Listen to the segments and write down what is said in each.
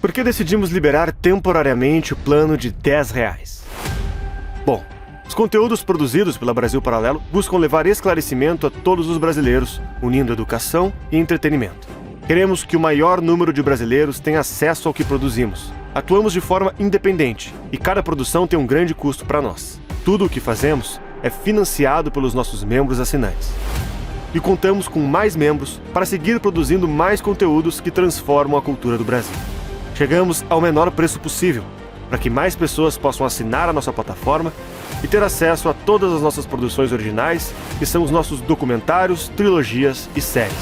Por que decidimos liberar temporariamente o plano de R$ 10? Bom, os conteúdos produzidos pela Brasil Paralelo buscam levar esclarecimento a todos os brasileiros, unindo educação e entretenimento. Queremos que o maior número de brasileiros tenha acesso ao que produzimos. Atuamos de forma independente e cada produção tem um grande custo para nós. Tudo o que fazemos é financiado pelos nossos membros assinantes. E contamos com mais membros para seguir produzindo mais conteúdos que transformam a cultura do Brasil. Chegamos ao menor preço possível, para que mais pessoas possam assinar a nossa plataforma e ter acesso a todas as nossas produções originais, que são os nossos documentários, trilogias e séries.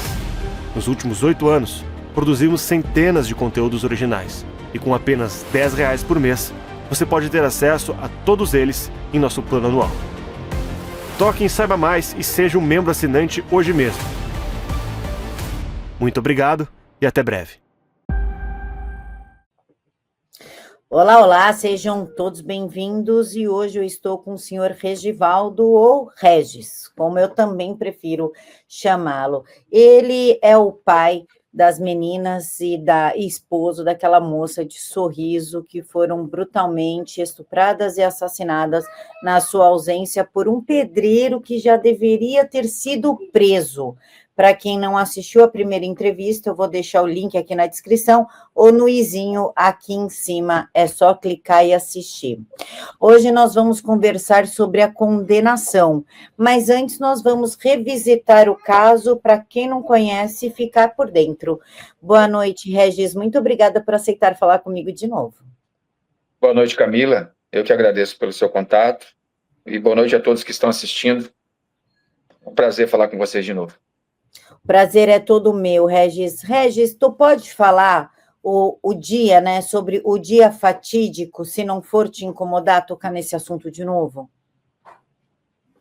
Nos últimos 8 anos, produzimos centenas de conteúdos originais, e com apenas R$ 10 por mês, você pode ter acesso a todos eles em nosso plano anual. Toque em Saiba Mais e seja um membro assinante hoje mesmo. Muito obrigado e até breve. Olá, olá, sejam todos bem-vindos e hoje eu estou com o senhor Regivaldo, ou Regis, como eu também prefiro chamá-lo. Ele é o pai das meninas e esposo daquela moça de Sorriso que foram brutalmente estupradas e assassinadas na sua ausência por um pedreiro que já deveria ter sido preso. Para quem não assistiu a primeira entrevista, eu vou deixar o link aqui na descrição ou no izinho aqui em cima, é só clicar e assistir. Hoje nós vamos conversar sobre a condenação, mas antes nós vamos revisitar o caso para quem não conhece ficar por dentro. Boa noite, Regis, muito obrigada por aceitar falar comigo de novo. Boa noite, Camila, eu que agradeço pelo seu contato e boa noite a todos que estão assistindo. É um prazer falar com vocês de novo. Prazer é todo meu, Regis. Regis, tu pode falar o dia, né, sobre o dia fatídico, se não for te incomodar, tocar nesse assunto de novo?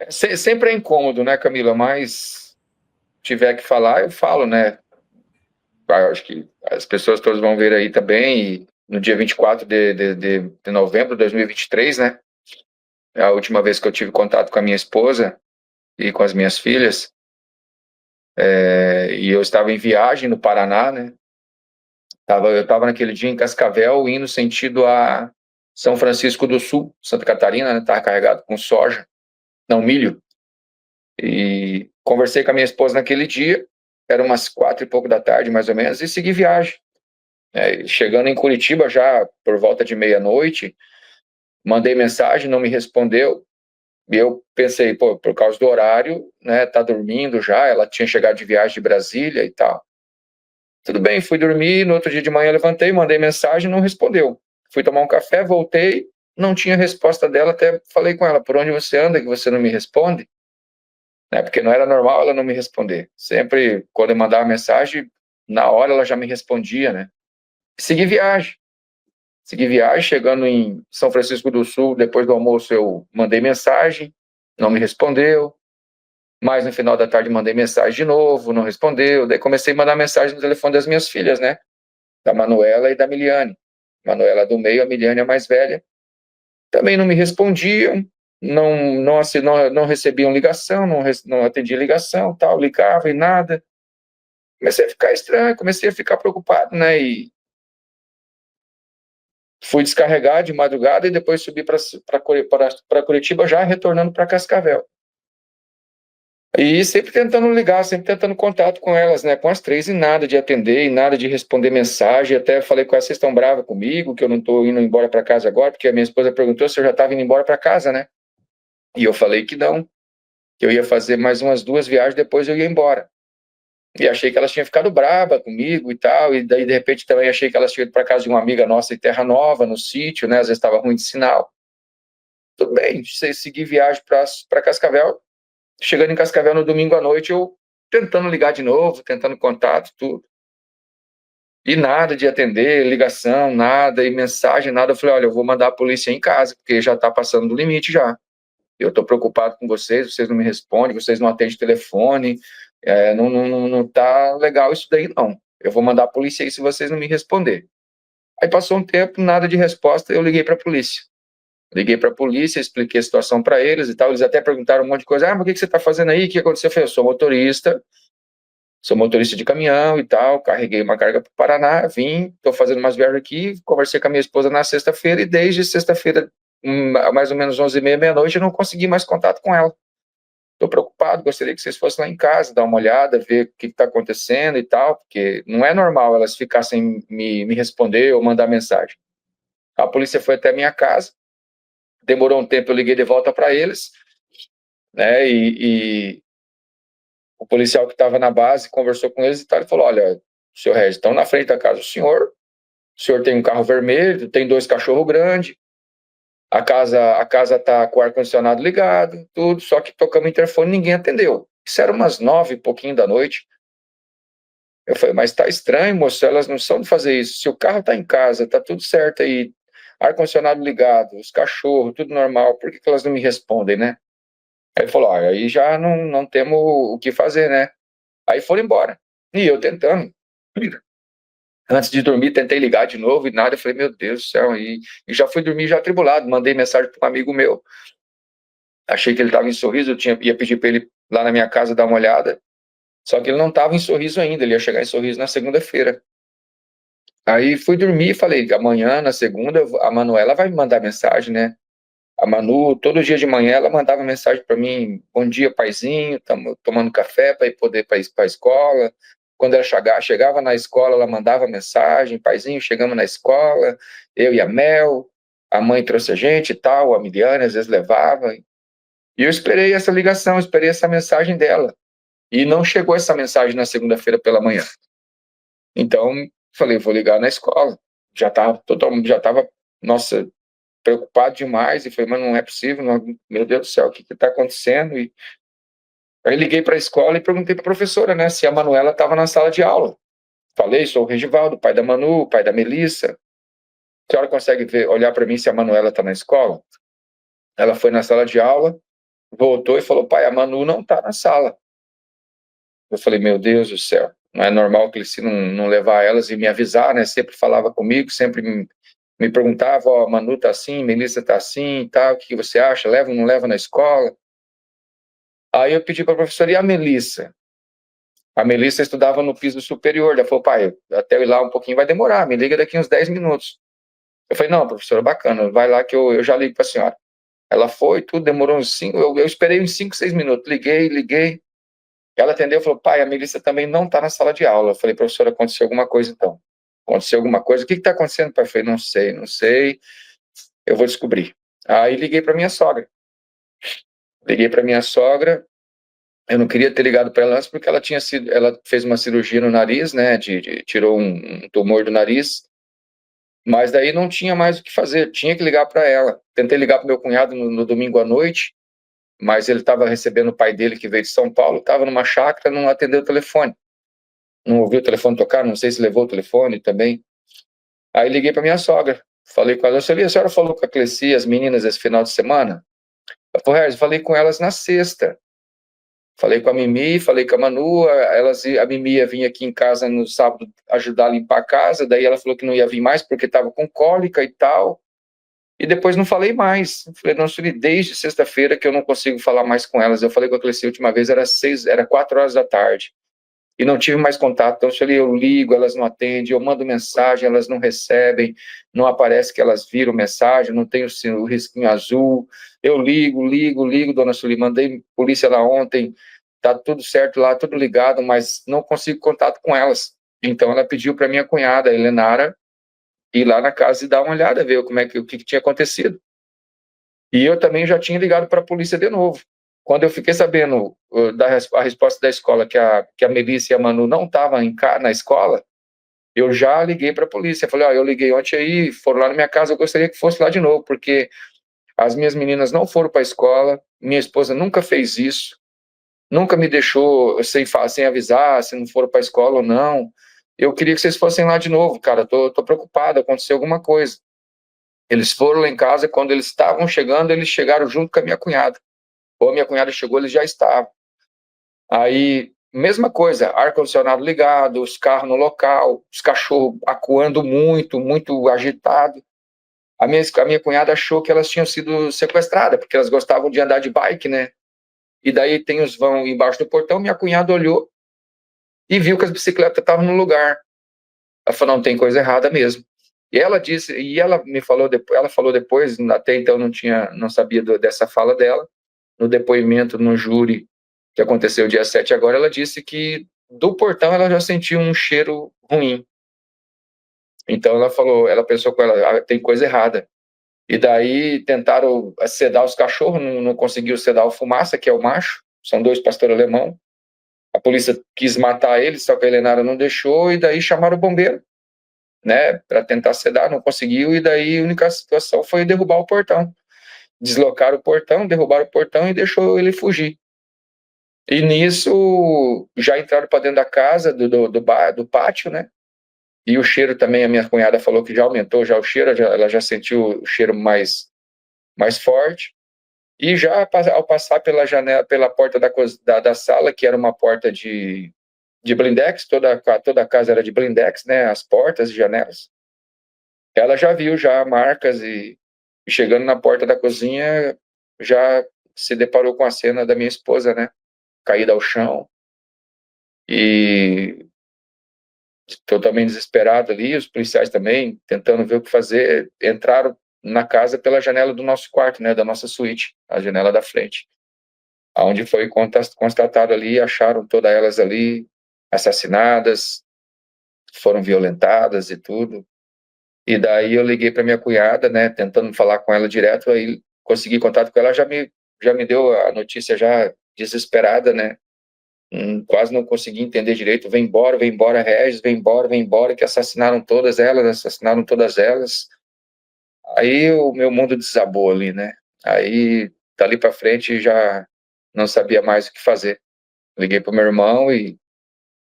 Sempre é incômodo, né, Camila, mas tiver que falar, eu falo, né? Eu acho que as pessoas todas vão ver aí também, e no dia 24 de novembro de 2023, né, é a última vez que eu tive contato com a minha esposa e com as minhas filhas, e eu estava em viagem no Paraná, né? Eu estava naquele dia em Cascavel, indo sentido a São Francisco do Sul, Santa Catarina, né? Estava carregado com soja, não milho. E conversei com a minha esposa naquele dia, era umas 4 e pouco da tarde, mais ou menos, e segui viagem. Chegando em Curitiba, já por volta de meia-noite, mandei mensagem, não me respondeu. E eu pensei, pô, por causa do horário, né? Tá dormindo já, ela tinha chegado de viagem de Brasília e tal. Tudo bem, fui dormir, no outro dia de manhã levantei, mandei mensagem, não respondeu. Fui tomar um café, voltei, não tinha resposta dela, até falei com ela, por onde você anda que você não me responde? Porque não era normal ela não me responder. Sempre, quando eu mandava mensagem, na hora ela já me respondia, né? Segui viagem, chegando em São Francisco do Sul, depois do almoço eu mandei mensagem, não me respondeu. Mas no final da tarde mandei mensagem de novo, não respondeu. Daí comecei a mandar mensagem no telefone das minhas filhas, né? Da Manuela e da Miliane. Manuela do meio, a Miliane a mais velha. Também não me respondiam, não recebiam ligação, não atendia ligação, tal, ligava e nada. Comecei a ficar estranho, comecei a ficar preocupado, né? E fui descarregar de madrugada e depois subi para Curitiba, já retornando para Cascavel. E sempre tentando ligar, sempre tentando contato com elas, né? Com as 3 e nada de atender, e nada de responder mensagem. Até falei com elas, vocês estão bravas comigo, que eu não estou indo embora para casa agora, porque a minha esposa perguntou se eu já estava indo embora para casa, né? E eu falei que não, que eu ia fazer mais umas 2 viagens, depois eu ia embora. E achei que elas tinham ficado bravas comigo e tal, e daí de repente também achei que elas tinham ido para casa de uma amiga nossa em Terra Nova, no sítio, né? Às vezes estava ruim de sinal. Tudo bem, segui viagem para Cascavel. Chegando em Cascavel no domingo à noite, eu tentando ligar de novo, tentando contato, tudo. E nada de atender, ligação, nada, e mensagem, nada. Eu falei, olha, eu vou mandar a polícia em casa, porque já está passando do limite já. Eu estou preocupado com vocês não me respondem, vocês não atendem telefone, não tá legal isso daí, não. Eu vou mandar a polícia aí se vocês não me responder. Aí passou um tempo, nada de resposta, eu liguei para a polícia. Liguei para a polícia, expliquei a situação para eles e tal. Eles até perguntaram um monte de coisa. Mas o que você está fazendo aí? O que aconteceu? Eu falei, eu sou motorista sou motorista de caminhão e tal, carreguei uma carga para o Paraná, vim, estou fazendo umas viagens aqui, conversei com a minha esposa na sexta-feira e desde sexta-feira, mais ou menos 11h30, meia-noite, eu não consegui mais contato com ela. Estou preocupado, gostaria que vocês fossem lá em casa, dar uma olhada, ver o que está acontecendo e tal, porque não é normal elas ficassem me responder ou mandar mensagem. A polícia foi até a minha casa, demorou um tempo, eu liguei de volta para eles, né, e o policial que estava na base conversou com eles e tal, e falou, olha, senhor Regis, estão na frente da casa do senhor, o senhor tem um carro vermelho, tem 2 cachorros grandes, a casa tá com o ar-condicionado ligado, tudo, só que tocamos o interfone e ninguém atendeu. Isso era umas 9 e pouquinho da noite. Eu falei, mas tá estranho, moço, elas não são de fazer isso. Se o carro tá em casa, tá tudo certo aí, ar-condicionado ligado, os cachorros, tudo normal, por que elas não me respondem, né? Aí ele falou, aí já não temos o que fazer, né? Aí foram embora. E eu tentando. Antes de dormir, tentei ligar de novo e nada. Eu falei, meu Deus do céu. E já fui dormir já atribulado. Mandei mensagem para um amigo meu. Achei que ele estava em Sorriso. Ia pedir para ele lá na minha casa dar uma olhada. Só que ele não estava em Sorriso ainda. Ele ia chegar em Sorriso na segunda-feira. Aí fui dormir e falei, amanhã, na segunda, a Manuela vai me mandar mensagem, né? A Manu, todo dia de manhã, ela mandava mensagem para mim, bom dia, paizinho, estamos tomando café para poder ir para a escola. Quando ela chegava na escola, ela mandava mensagem, paizinho, chegamos na escola, eu e a Mel, a mãe trouxe a gente e tal, a Miliane às vezes levava. E eu esperei essa ligação, esperei essa mensagem dela. E não chegou essa mensagem na segunda-feira pela manhã. Então, falei, vou ligar na escola. Já estava, nossa, preocupado demais, e falei, mas não é possível, não, meu Deus do céu, o que está acontecendo? E aí liguei para a escola e perguntei para a professora, né, se a Manuela estava na sala de aula. Falei, sou o Regivaldo, pai da Manu, pai da Melissa. A senhora consegue olhar para mim se a Manuela está na escola? Ela foi na sala de aula, voltou e falou, pai, a Manu não está na sala. Eu falei, meu Deus do céu, não é normal que eles se não levar elas e me avisar, né, sempre falava comigo, sempre me perguntava, ó, Manu tá assim, Melissa tá assim, tal, o que você acha? Leva ou não leva na escola? Aí eu pedi para a professora, e a Melissa? A Melissa estudava no piso superior, ela falou, pai, até eu ir lá um pouquinho vai demorar, me liga daqui uns 10 minutos. Eu falei, não, professora, bacana, vai lá que eu já ligo para a senhora. Ela foi, tudo, demorou uns 5, eu esperei uns 5, 6 minutos, liguei, ela atendeu e falou, pai, a Melissa também não está na sala de aula. Eu falei, professora, aconteceu alguma coisa então? Aconteceu alguma coisa? O que está acontecendo, pai? Eu falei, não sei, eu vou descobrir. Aí liguei para minha sogra. Eu não queria ter ligado para ela antes porque ela fez uma cirurgia no nariz, né, tirou um tumor do nariz, mas daí não tinha mais o que fazer, tinha que ligar para ela. Tentei ligar para meu cunhado no domingo à noite, mas ele estava recebendo o pai dele que veio de São Paulo, estava numa chácara, não atendeu o telefone. Não ouviu o telefone tocar, não sei se levou o telefone também. Aí liguei para minha sogra, falei com ela, a senhora falou com a Cleci, as meninas, esse final de semana? Ela falou, eu falei com elas na sexta. Falei com a Mimi, falei com a Manu, a Mimi ia vir aqui em casa no sábado ajudar a limpar a casa, daí ela falou que não ia vir mais porque estava com cólica e tal, e depois não falei mais. Falei, não, desde sexta-feira que eu não consigo falar mais com elas. Eu falei com a Cleci a última vez, era 4 horas da tarde, e não tive mais contato. Então, eu ligo, elas não atendem, eu mando mensagem, elas não recebem, não aparece que elas viram mensagem, não tem o risquinho azul. Eu ligo, dona Sueli, mandei polícia lá ontem, tá tudo certo lá, tudo ligado, mas não consigo contato com elas. Então, ela pediu para minha cunhada, a Helenara, ir lá na casa e dar uma olhada, ver o que tinha acontecido. E eu também já tinha ligado para a polícia de novo. Quando eu fiquei sabendo a resposta da escola que a Melissa e a Manu não estavam na escola, eu já liguei para a polícia. Falei, eu liguei ontem aí, foram lá na minha casa, eu gostaria que fosse lá de novo, porque as minhas meninas não foram para a escola, minha esposa nunca fez isso, nunca me deixou sem avisar se não foram para a escola ou não. Eu queria que vocês fossem lá de novo, cara, tô preocupado, aconteceu alguma coisa. Eles foram lá em casa, quando eles estavam chegando, eles chegaram junto com a minha cunhada. Ou a minha cunhada chegou, eles já estavam. Aí, mesma coisa, ar-condicionado ligado, os carros no local, os cachorros acuando muito, muito agitado. A minha cunhada achou que elas tinham sido sequestradas, porque elas gostavam de andar de bike, né? E daí tem os vão embaixo do portão, minha cunhada olhou e viu que as bicicletas estavam no lugar. Ela falou, não, tem coisa errada mesmo. E ela disse, e ela me falou depois, ela falou depois, até então não sabia dessa fala dela, no depoimento no júri que aconteceu dia 7 agora, ela disse que do portão ela já sentiu um cheiro ruim. Então ela pensou que tem coisa errada. E daí tentaram sedar os cachorros, não conseguiu sedar o Fumaça, que é o macho, são 2 pastores alemão. A polícia quis matar ele, só que a Helenara não deixou, e daí chamaram o bombeiro, né, para tentar sedar, não conseguiu, e daí a única situação foi derrubar o portão. Deslocaram o portão, derrubaram o portão e deixou ele fugir. E nisso, já entraram para dentro da casa, do pátio, né, e o cheiro também, a minha cunhada falou que já aumentou já o cheiro, ela já sentiu o cheiro mais forte. E já ao passar pela janela, pela porta da sala, que era uma porta de blindex, toda a casa era de blindex, né, as portas e janelas, ela já viu já marcas e chegando na porta da cozinha, já se deparou com a cena da minha esposa, né, caída ao chão, e totalmente desesperado ali, os policiais também, tentando ver o que fazer, entraram na casa pela janela do nosso quarto, né, da nossa suíte, a janela da frente, onde foi constatado ali, acharam todas elas ali assassinadas, foram violentadas e tudo. E daí eu liguei para minha cunhada, né, tentando falar com ela direto, aí consegui contato com ela, já me deu a notícia já desesperada, né, quase não consegui entender direito, vem embora, Regis, vem embora, que assassinaram todas elas. Aí o meu mundo desabou ali, né, aí dali para frente já não sabia mais o que fazer. Liguei para o meu irmão e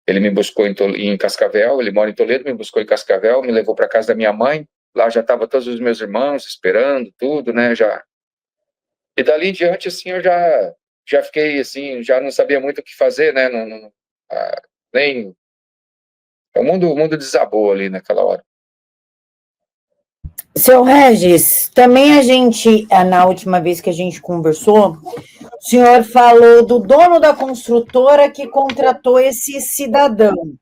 ele me buscou em Cascavel, ele mora em Toledo, me buscou em Cascavel, me levou para casa da minha mãe, lá já estavam todos os meus irmãos esperando, tudo, né, já. E dali em diante, assim, eu já fiquei, assim, já não sabia muito o que fazer, né, nem... O mundo desabou ali naquela hora. Seu Regis, também na última vez que a gente conversou, o senhor falou do dono da construtora que contratou esse cidadão.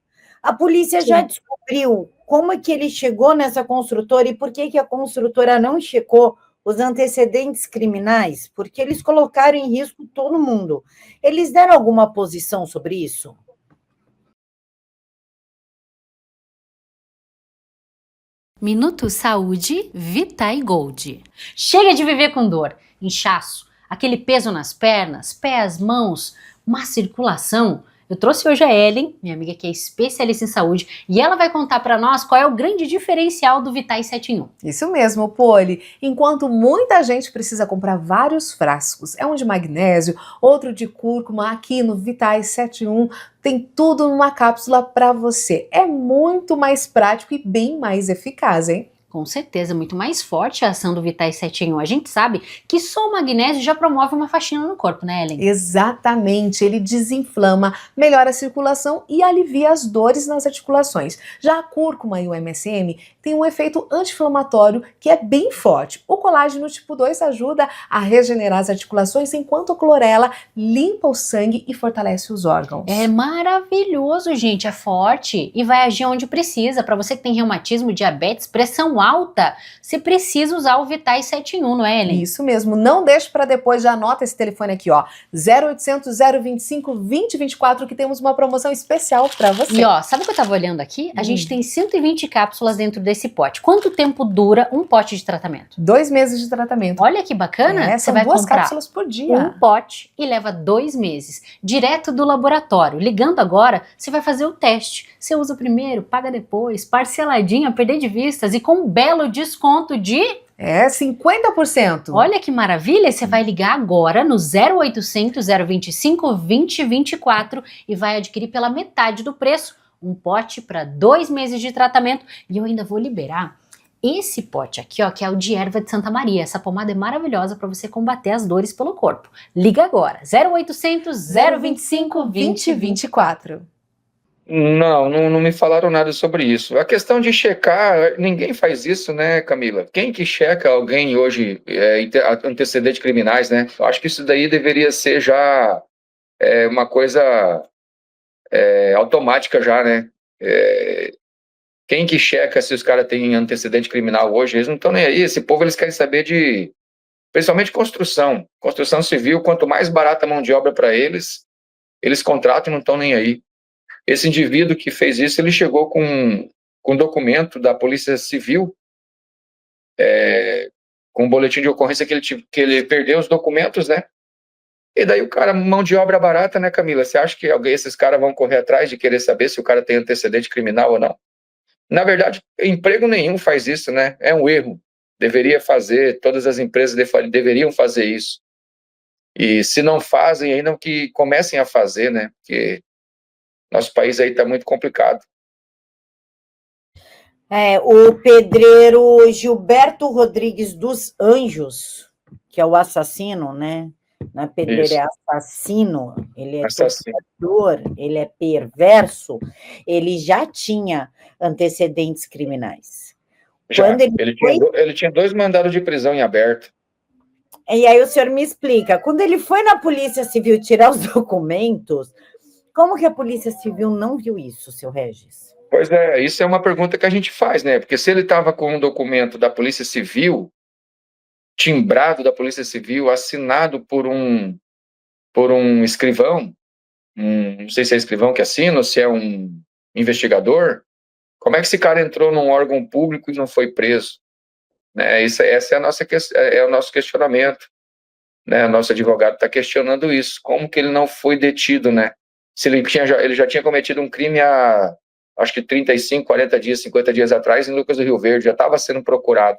A polícia já descobriu como é que ele chegou nessa construtora e por que a construtora não checou os antecedentes criminais? Porque eles colocaram em risco todo mundo. Eles deram alguma posição sobre isso? Minuto Saúde Vitae Gold. Chega de viver com dor, inchaço, aquele peso nas pernas, pés, mãos, má circulação. Eu trouxe hoje a Ellen, minha amiga que é especialista em saúde, e ela vai contar para nós qual é o grande diferencial do Vitae 7 em 1. Isso mesmo, Poli. Enquanto muita gente precisa comprar vários frascos, é um de magnésio, outro de cúrcuma, aqui no Vitae 7 em 1 tem tudo numa cápsula para você. É muito mais prático e bem mais eficaz, hein? Com certeza, muito mais forte a ação do Vitae 7 em 1. A gente sabe que só o magnésio já promove uma faxina no corpo, né, Ellen? Exatamente, ele desinflama, melhora a circulação e alivia as dores nas articulações. Já a cúrcuma e o MSM têm um efeito anti-inflamatório que é bem forte. O colágeno tipo 2 ajuda a regenerar as articulações, enquanto a clorela limpa o sangue e fortalece os órgãos. É maravilhoso, gente, é forte e vai agir onde precisa. Para você que tem reumatismo, diabetes, pressão alta, você precisa usar o Vitae 7 em 1, não é, Ellen? Isso mesmo, não deixe para depois, já anota esse telefone aqui, ó, 0800 025 2024, que temos uma promoção especial para você. E ó, sabe o que eu tava olhando aqui? A gente tem 120 cápsulas dentro desse pote. Quanto tempo dura um pote de tratamento? 2 meses de tratamento. Olha que bacana, São você vai 2 comprar cápsulas por dia. um pote e leva 2 meses, direto do laboratório. Ligando agora, você vai fazer o teste. Você usa primeiro, paga depois, parceladinho, a perder de vistas e com um belo desconto de... 50%. Olha que maravilha, você vai ligar agora no 0800 025 2024 e vai adquirir pela metade do preço um pote para 2 meses de tratamento. E eu ainda vou liberar esse pote aqui, ó, que é o de erva de Santa Maria. Essa pomada é maravilhosa para você combater as dores pelo corpo. Liga agora, 0800 025 2024. Não me falaram nada sobre isso. A questão de checar, ninguém faz isso, né, Camila? Quem que checa alguém hoje, antecedentes criminais, né? Eu acho que isso daí deveria ser já uma coisa automática já, né? Quem que checa se os caras têm antecedente criminal hoje? Eles não estão nem aí. Esse povo, eles querem saber principalmente construção civil. Quanto mais barata a mão de obra para eles contratam e não estão nem aí. Esse indivíduo que fez isso, ele chegou com um documento da Polícia Civil, com um boletim de ocorrência que ele perdeu os documentos, né? E daí o cara, mão de obra barata, né, Camila? Você acha que esses caras vão correr atrás de querer saber se o cara tem antecedente criminal ou não? Na verdade, emprego nenhum faz isso, né? É um erro. Deveria fazer, todas as empresas deveriam fazer isso. E se não fazem, ainda que comecem a fazer, né? Porque nosso país aí está muito complicado. O pedreiro Gilberto Rodrigues dos Anjos, que é o assassino, né? Não é pedreiro, Isso. é assassino. Ele é Assassino. torturador, ele é perverso. Ele já tinha antecedentes criminais. Já. Ele tinha 2 mandados de prisão em aberto. E aí o senhor me explica, quando ele foi na Polícia Civil tirar os documentos, como que a Polícia Civil não viu isso, seu Regis? Pois é, isso é uma pergunta que a gente faz, né? Porque se ele estava com um documento da Polícia Civil, timbrado da Polícia Civil, assinado por um escrivão, não sei se é escrivão que assina ou se é um investigador, como é que esse cara entrou num órgão público e não foi preso? Né? Essa é o nosso questionamento. Né? O nosso advogado está questionando isso. Como que ele não foi detido, né? Se ele já tinha cometido um crime há, acho que 35, 40 dias, 50 dias atrás, em Lucas do Rio Verde, já estava sendo procurado.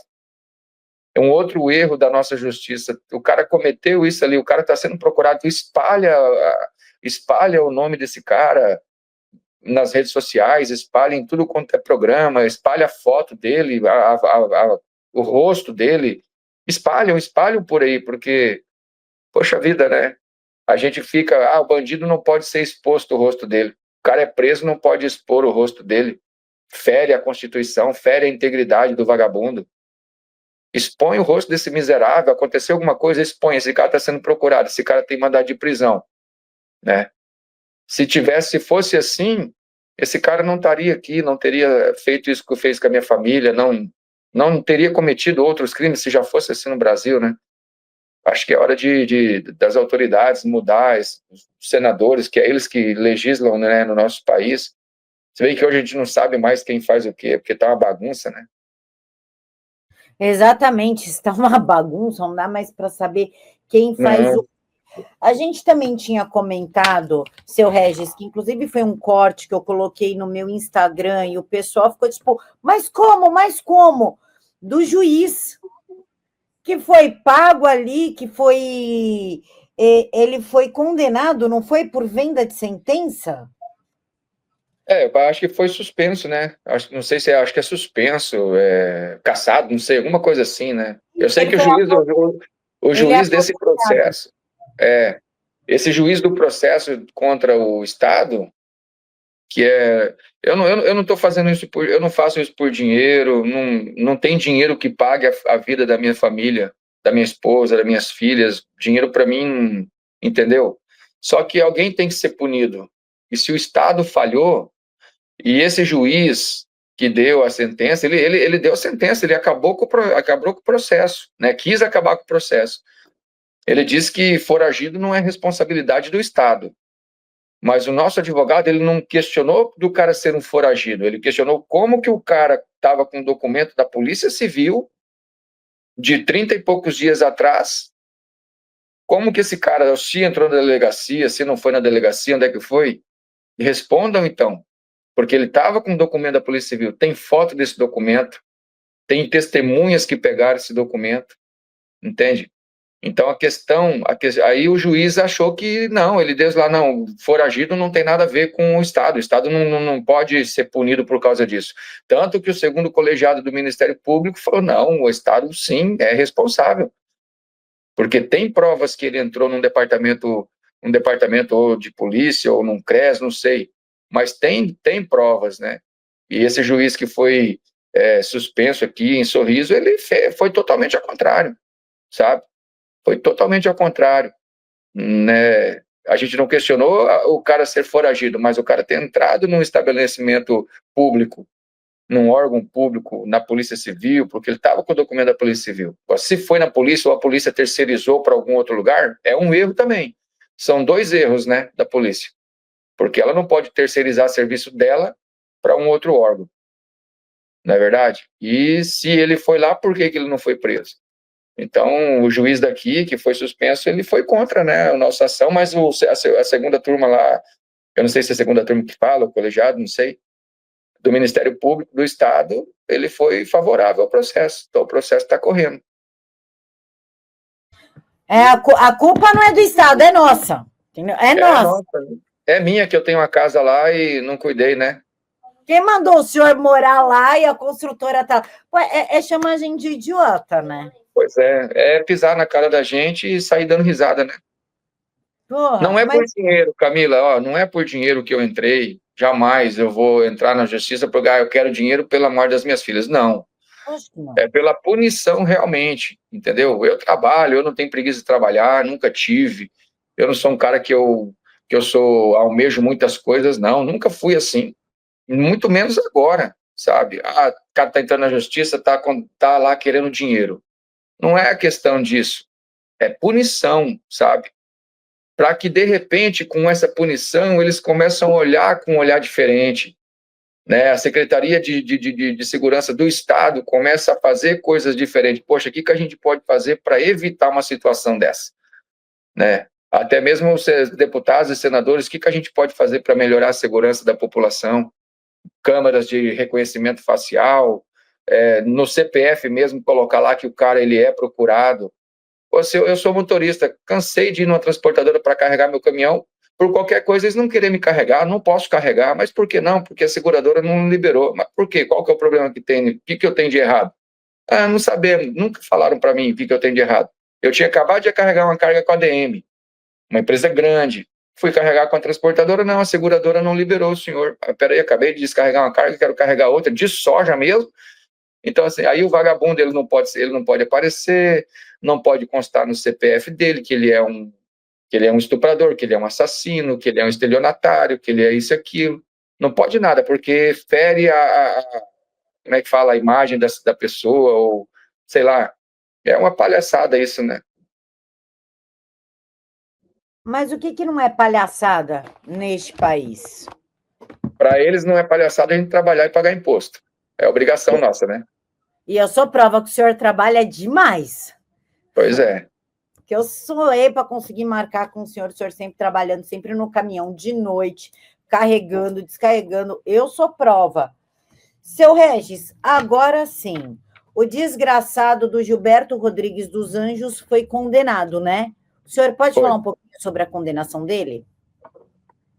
É um outro erro da nossa justiça. O cara cometeu isso ali, o cara está sendo procurado, espalha o nome desse cara nas redes sociais, espalha em tudo quanto é programa, espalha a foto dele, o rosto dele, espalham por aí, porque, poxa vida, né? A gente fica, o bandido não pode ser exposto o rosto dele. O cara é preso, não pode expor o rosto dele. Fere a Constituição, fere a integridade do vagabundo. Expõe o rosto desse miserável, aconteceu alguma coisa, expõe, esse cara está sendo procurado, esse cara tem mandado de prisão, né? Se fosse assim, esse cara não estaria aqui, não teria feito isso que fez com a minha família, não teria cometido outros crimes se já fosse assim no Brasil, né? Acho que é hora das autoridades mudar, os senadores, que é eles que legislam, né, no nosso país. Você vê que hoje a gente não sabe mais quem faz o quê, porque tá uma bagunça, né? Exatamente, está uma bagunça, não dá mais para saber quem faz o. A gente também tinha comentado, seu Regis, que inclusive foi um corte que eu coloquei no meu Instagram e o pessoal ficou tipo, mas como? Mas como? Do juiz que foi pago ali, ele foi condenado, não foi por venda de sentença? Eu acho que foi suspenso, né? Não sei se acho que é suspenso, cassado, não sei, alguma coisa assim, né? Eu sei que o juiz desse processo, esse juiz do processo contra o Estado, que eu não estou fazendo isso eu não faço isso por dinheiro, não tem dinheiro que pague a vida da minha família, da minha esposa, das minhas filhas, dinheiro para mim, entendeu? Só que alguém tem que ser punido, e se o Estado falhou, e esse juiz que deu a sentença, ele deu a sentença, ele acabou com o processo, né? Quis acabar com o processo. Ele disse que foragido não é responsabilidade do Estado. Mas o nosso advogado, ele não questionou do cara ser um foragido, ele questionou como que o cara estava com um documento da Polícia Civil de 30 e poucos dias atrás, como que esse cara, se entrou na delegacia, se não foi na delegacia, onde é que foi? Respondam então, porque ele estava com um documento da Polícia Civil, tem foto desse documento, tem testemunhas que pegaram esse documento, entende? Então aí o juiz achou que não, ele deu lá, não, foragido não tem nada a ver com o Estado não pode ser punido por causa disso. Tanto que o segundo colegiado do Ministério Público falou, não, o Estado sim é responsável, porque tem provas que ele entrou num departamento ou de polícia ou num CRES, não sei, mas tem provas, né? E esse juiz que foi suspenso aqui em Sorriso, ele foi totalmente ao contrário, sabe? Foi totalmente ao contrário, né? A gente não questionou o cara ser foragido, mas o cara ter entrado num estabelecimento público, num órgão público, na Polícia Civil, porque ele estava com o documento da Polícia Civil. Se foi na polícia ou a polícia terceirizou para algum outro lugar, é um erro também. São 2 erros, né, da polícia. Porque ela não pode terceirizar serviço dela para um outro órgão. Não é verdade? E se ele foi lá, por que ele não foi preso? Então, o juiz daqui, que foi suspenso, ele foi contra, né, a nossa ação, mas a segunda turma lá, eu não sei se é a segunda turma que fala, o colegiado, não sei, do Ministério Público do Estado, ele foi favorável ao processo. Então, o processo está correndo. A culpa não é do Estado, é nossa. Entendeu? É nossa. Nossa. É minha, que eu tenho uma casa lá e não cuidei, né? Quem mandou o senhor morar lá e a construtora tá... Pô, é chamar a gente de idiota, né? Pois é pisar na cara da gente e sair dando risada, né? Porra, Não é por dinheiro, Camila, ó, não é por dinheiro que eu entrei, jamais eu vou entrar na justiça porque eu quero dinheiro pela morte das minhas filhas, não. Acho que não. É pela punição realmente, entendeu? Eu trabalho, eu não tenho preguiça de trabalhar, nunca tive, eu não sou um cara que eu almejo muitas coisas, não, nunca fui assim, muito menos agora, sabe? O cara tá entrando na justiça, tá lá querendo dinheiro. Não é a questão disso, é punição, sabe? Para que, de repente, com essa punição, eles começam a olhar com um olhar diferente, né? A Secretaria de Segurança do Estado começa a fazer coisas diferentes. Poxa, o que a gente pode fazer para evitar uma situação dessa? Né? Até mesmo os deputados e senadores, o que a gente pode fazer para melhorar a segurança da população? Câmeras de reconhecimento facial, no CPF mesmo, colocar lá que o cara ele é procurado. Eu sou motorista, cansei de ir numa transportadora para carregar meu caminhão, por qualquer coisa eles não querem me carregar, não posso carregar, mas por que não? Porque a seguradora não liberou. Mas por quê? Qual que é o problema que tem? O que eu tenho de errado? Não sabemos, nunca falaram para mim o que eu tenho de errado. Eu tinha acabado de carregar uma carga com a DM, uma empresa grande, fui carregar com a transportadora, não, a seguradora não liberou o senhor. Peraí, acabei de descarregar uma carga, quero carregar outra, de soja mesmo. Então, assim, aí o vagabundo ele não pode aparecer, não pode constar no CPF dele que ele é um estuprador, que ele é um assassino, que ele é um estelionatário, que ele é isso e aquilo. Não pode nada, porque fere como é que fala, a imagem da pessoa, ou sei lá, é uma palhaçada isso, né? Mas o que não é palhaçada neste país? Para eles não é palhaçada a gente trabalhar e pagar imposto. É obrigação nossa, né? E eu sou prova que o senhor trabalha demais. Pois é. Que eu suei para conseguir marcar com o senhor sempre trabalhando, sempre no caminhão, de noite, carregando, descarregando. Eu sou prova. Seu Regis, agora sim, o desgraçado do Gilberto Rodrigues dos Anjos foi condenado, né? O senhor pode falar um pouquinho sobre a condenação dele?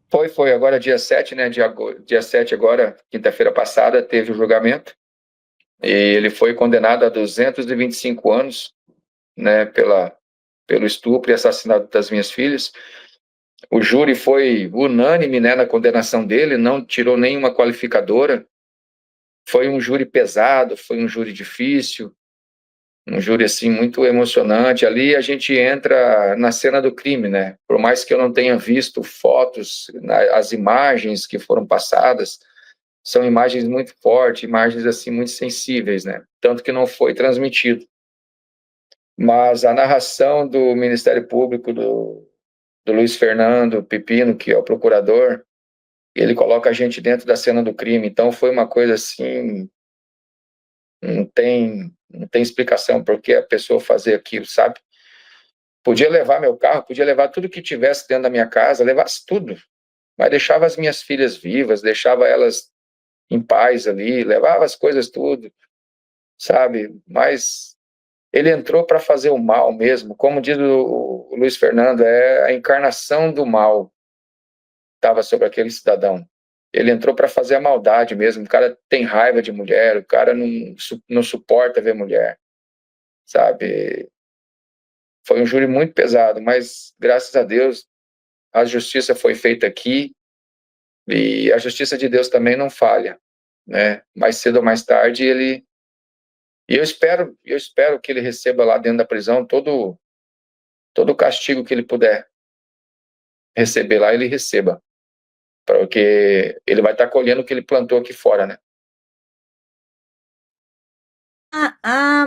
Foi. Agora dia 7, né? Dia 7 agora, quinta-feira passada, teve o julgamento. E ele foi condenado a 225 anos, né? Pelo estupro e assassinato das minhas filhas. O júri foi unânime, né, na condenação dele, não tirou nenhuma qualificadora. Foi um júri pesado, foi um júri difícil, um júri assim muito emocionante. Ali a gente entra na cena do crime, né? Por mais que eu não tenha visto fotos, as imagens que foram passadas são imagens muito fortes, imagens assim muito sensíveis, né? Tanto que não foi transmitido. Mas a narração do Ministério Público do Luiz Fernando Pepino, que é o procurador, ele coloca a gente dentro da cena do crime. Então foi uma coisa assim, não tem explicação por que a pessoa fazer aquilo, sabe? Podia levar meu carro, podia levar tudo que tivesse dentro da minha casa, levasse tudo, mas deixava as minhas filhas vivas, deixava elas em paz ali, levava as coisas tudo, sabe? Mas ele entrou para fazer o mal mesmo, como diz o Luiz Fernando, é a encarnação do mal estava sobre aquele cidadão. Ele entrou para fazer a maldade mesmo. O cara tem raiva de mulher, o cara não suporta ver mulher, sabe? Foi um júri muito pesado, mas graças a Deus a justiça foi feita aqui e a justiça de Deus também não falha, né? Mais cedo ou mais tarde eu espero que ele receba lá dentro da prisão todo o castigo que ele puder, receber lá, ele receba. Porque ele vai estar colhendo o que ele plantou aqui fora, né?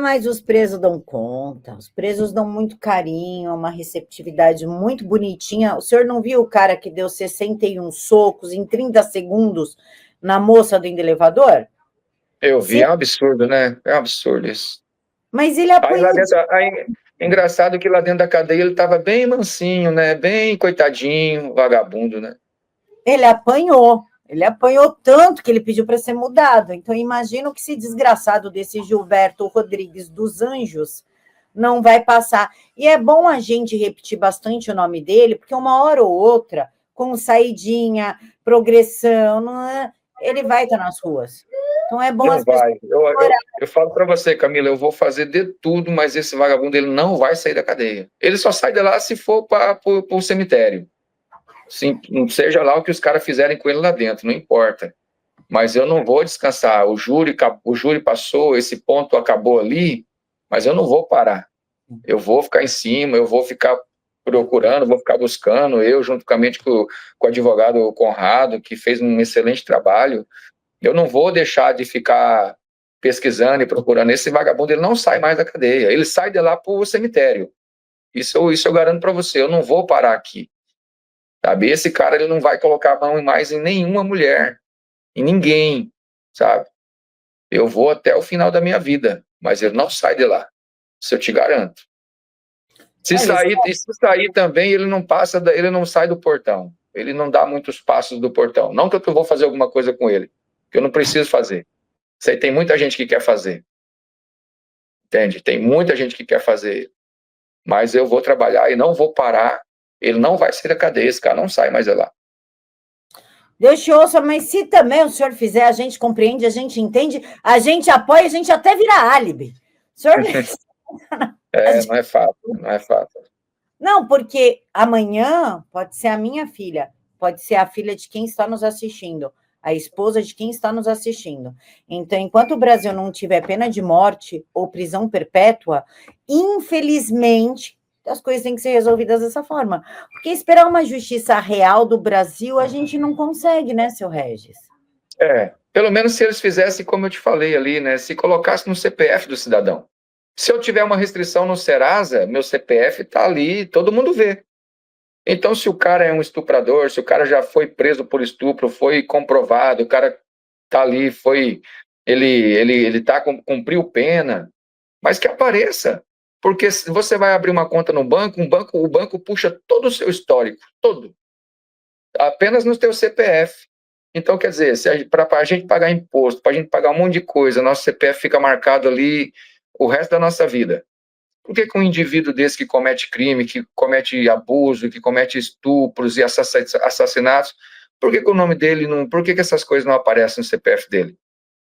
Mas os presos dão conta, os presos dão muito carinho, uma receptividade muito bonitinha. O senhor não viu o cara que deu 61 socos em 30 segundos na moça dentro do elevador? Eu vi, é um absurdo, né? É um absurdo isso. Mas ele Aí lá apanhou. dentro, engraçado que lá dentro da cadeia ele estava bem mansinho, né? Bem coitadinho, vagabundo, né? Ele apanhou tanto que ele pediu para ser mudado. Então, imagino que esse desgraçado desse Gilberto Rodrigues dos Anjos não vai passar. E é bom a gente repetir bastante o nome dele, porque uma hora ou outra, com saidinha, progressão, ele vai estar nas ruas. Então, é bom Não as pessoas... vai. Eu falo para você, Camila, eu vou fazer de tudo, mas esse vagabundo ele não vai sair da cadeia. Ele só sai de lá se for para o cemitério. Sim, seja lá o que os caras fizerem com ele lá dentro, não importa. Mas eu não vou descansar. O júri passou, esse ponto acabou ali, mas eu não vou parar. Eu vou ficar em cima, eu vou ficar procurando, vou ficar buscando, eu juntamente com o advogado Conrado, que fez um excelente trabalho. Eu não vou deixar de ficar pesquisando e procurando. Esse vagabundo ele não sai mais da cadeia, ele sai de lá para o cemitério. Isso eu garanto para você, eu não vou parar aqui. Sabe? Esse cara ele não vai colocar a mão mais em nenhuma mulher, em ninguém, sabe? Eu vou até o final da minha vida, mas ele não sai de lá. Isso eu te garanto. Se sair também, ele não sai do portão. Ele não dá muitos passos do portão. Não que eu vou fazer alguma coisa com ele, que eu não preciso fazer. Isso aí tem muita gente que quer fazer. Entende? Tem muita gente que quer fazer. Mas eu vou trabalhar e não vou parar. Ele não vai sair da cadeia, esse cara não sai mais de lá. Deus te ouça, mas se também o senhor fizer, a gente compreende, a gente entende, a gente apoia, a gente até vira álibi. O senhor... Não é fato, não é fato. Não, porque amanhã pode ser a minha filha, pode ser a filha de quem está nos assistindo, a esposa de quem está nos assistindo. Então, enquanto o Brasil não tiver pena de morte ou prisão perpétua, infelizmente, as coisas têm que ser resolvidas dessa forma. Porque esperar uma justiça real do Brasil, a gente não consegue, né, seu Regis? Pelo menos se eles fizessem como eu te falei ali, né? Se colocasse no CPF do cidadão. Se eu tiver uma restrição no Serasa, meu CPF está ali, todo mundo vê. Então, se o cara é um estuprador, se o cara já foi preso por estupro, foi comprovado, o cara está ali, ele cumpriu pena, mas que apareça. Porque se você vai abrir uma conta no banco, o banco puxa todo o seu histórico, todo. Apenas no teu CPF. Então, quer dizer, para a gente pagar imposto, para a gente pagar um monte de coisa, nosso CPF fica marcado ali o resto da nossa vida. Por que um indivíduo desse que comete crime, que comete abuso, que comete estupros e assassinatos, por que o nome dele não... Por que essas coisas não aparecem no CPF dele?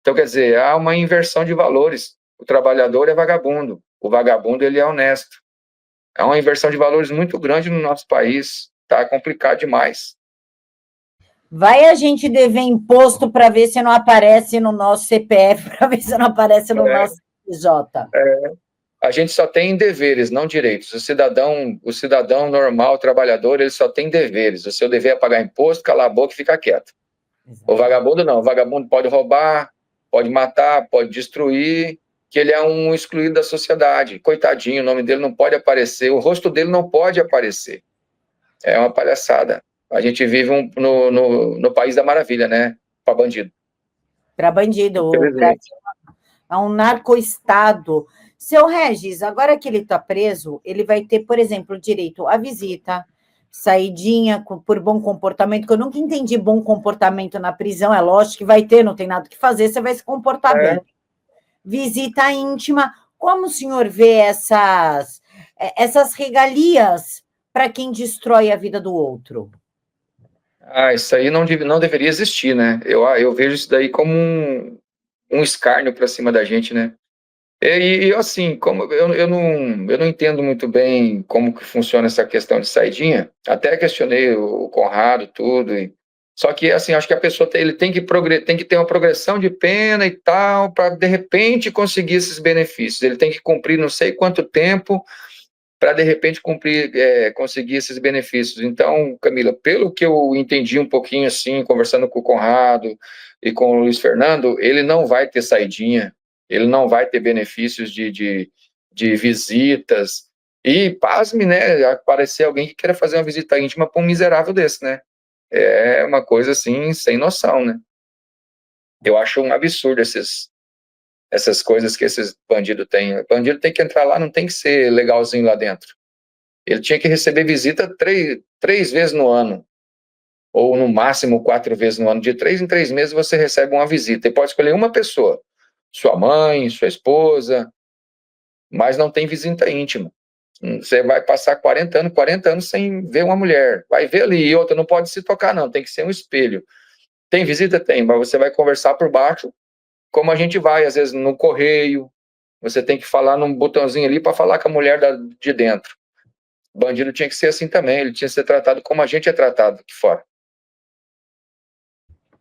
Então, quer dizer, há uma inversão de valores. O trabalhador é vagabundo, o vagabundo ele é honesto. É uma inversão de valores muito grande no nosso país. Está complicado demais. Vai a gente dever imposto para ver se não aparece no nosso CPF, para ver se não aparece no nosso CPJ. A gente só tem deveres, não direitos. O cidadão normal, o trabalhador, ele só tem deveres. O seu dever é pagar imposto, calar a boca e ficar quieto. Exato. O vagabundo não. O vagabundo pode roubar, pode matar, pode destruir, que ele é um excluído da sociedade. Coitadinho, o nome dele não pode aparecer, o rosto dele não pode aparecer. É uma palhaçada. A gente vive no país da maravilha, né? Para bandido. Para bandido. O Brasil é um narcoestado. Seu Regis, agora que ele está preso, ele vai ter, por exemplo, direito à visita, saidinha por bom comportamento, que eu nunca entendi bom comportamento na prisão, é lógico que vai ter, não tem nada o que fazer, você vai se comportar bem. Visita íntima, como o senhor vê essas regalias para quem destrói a vida do outro? Isso aí não deveria existir, né? Eu vejo isso daí como um escárnio para cima da gente, né? E assim, como eu não entendo muito bem como que funciona essa questão de saidinha, até questionei o Conrado, tudo, só que assim, acho que a pessoa ele tem que ter uma progressão de pena e tal, para de repente conseguir esses benefícios, ele tem que cumprir não sei quanto tempo, para de repente conseguir esses benefícios. Então, Camila, pelo que eu entendi um pouquinho assim, conversando com o Conrado e com o Luiz Fernando, ele não vai ter saidinha, ele não vai ter benefícios de visitas. E, pasme, né, aparecer alguém que queira fazer uma visita íntima para um miserável desse, né? É uma coisa assim, sem noção, né? Eu acho um absurdo essas coisas que esses bandidos têm. O bandido tem que entrar lá, não tem que ser legalzinho lá dentro. Ele tinha que receber visita três vezes no ano, ou no máximo 4 vezes no ano. De 3 em 3 meses você recebe uma visita, e pode escolher uma pessoa, sua mãe, sua esposa, mas não tem visita íntima. Você vai passar 40 anos sem ver uma mulher, vai ver ali, e outra, não pode se tocar não, tem que ser um espelho. Tem visita? Tem, mas você vai conversar por baixo, como a gente vai, às vezes, no correio, você tem que falar num botãozinho ali para falar com a mulher de dentro. O bandido tinha que ser assim também, ele tinha que ser tratado como a gente é tratado aqui fora.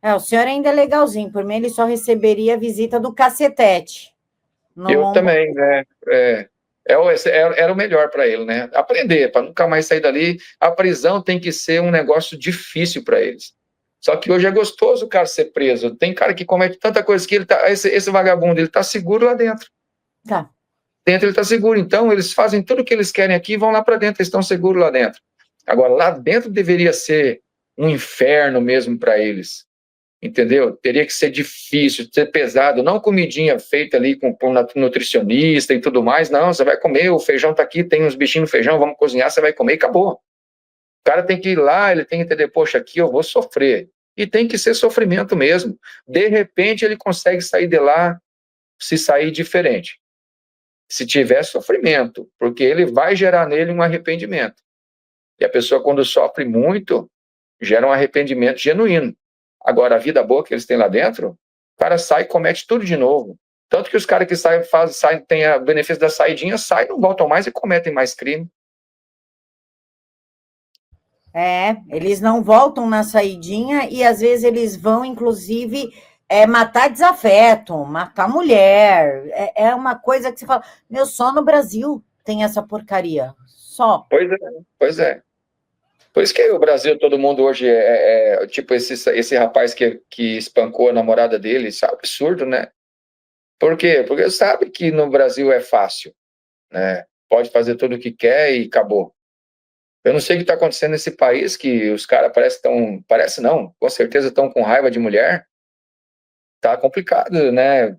O senhor ainda é legalzinho, por mim ele só receberia a visita do cacetete. Eu também, né? Era o melhor para ele, né? Aprender, para nunca mais sair dali. A prisão tem que ser um negócio difícil para eles. Só que hoje é gostoso o cara ser preso. Tem cara que comete tanta coisa que ele tá, esse vagabundo, ele tá seguro lá dentro. Tá. Dentro ele tá seguro. Então, eles fazem tudo o que eles querem aqui e vão lá para dentro, eles estão seguros lá dentro. Agora, lá dentro deveria ser um inferno mesmo para eles. Entendeu? Teria que ser difícil, ser pesado, não comidinha feita ali com nutricionista e tudo mais, não, você vai comer, o feijão tá aqui, tem uns bichinhos no feijão, vamos cozinhar, você vai comer e acabou. O cara tem que ir lá, ele tem que entender, poxa, aqui eu vou sofrer, e tem que ser sofrimento mesmo. De repente ele consegue sair de lá, se sair diferente, se tiver sofrimento, porque ele vai gerar nele um arrependimento, e a pessoa quando sofre muito, gera um arrependimento genuíno. Agora, a vida boa que eles têm lá dentro, o cara sai e comete tudo de novo. Tanto que os caras que saem, têm o benefício da saidinha, saem, não voltam mais e cometem mais crime. Eles não voltam na saidinha e às vezes eles vão, inclusive, matar desafeto, matar mulher. É uma coisa que você fala, só no Brasil tem essa porcaria. Só. Pois é. Por isso que o Brasil, todo mundo hoje tipo esse rapaz que espancou a namorada dele, isso é um absurdo, né? Por quê? Porque sabe que no Brasil é fácil, né? Pode fazer tudo o que quer e acabou. Eu não sei o que está acontecendo nesse país, que os caras parece não, com certeza estão com raiva de mulher. Tá complicado, né?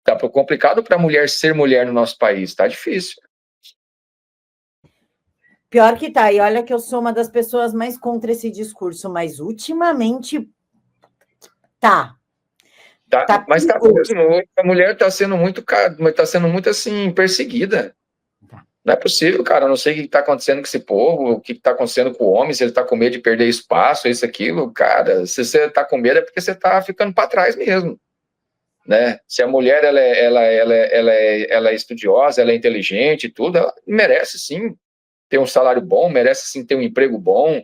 Tá complicado para a mulher ser mulher no nosso país, tá difícil. Pior que tá, e olha que eu sou uma das pessoas mais contra esse discurso, mas ultimamente tá. Mas tá mesmo, a mulher tá sendo muito assim, perseguida. Não é possível, cara, eu não sei o que tá acontecendo com esse povo, o que tá acontecendo com o homem, se ele tá com medo de perder espaço, isso, aquilo, cara, se você tá com medo é porque você tá ficando para trás mesmo, né? Se a mulher, ela é estudiosa, ela é inteligente e tudo, ela merece sim ter um salário bom, merece sim ter um emprego bom,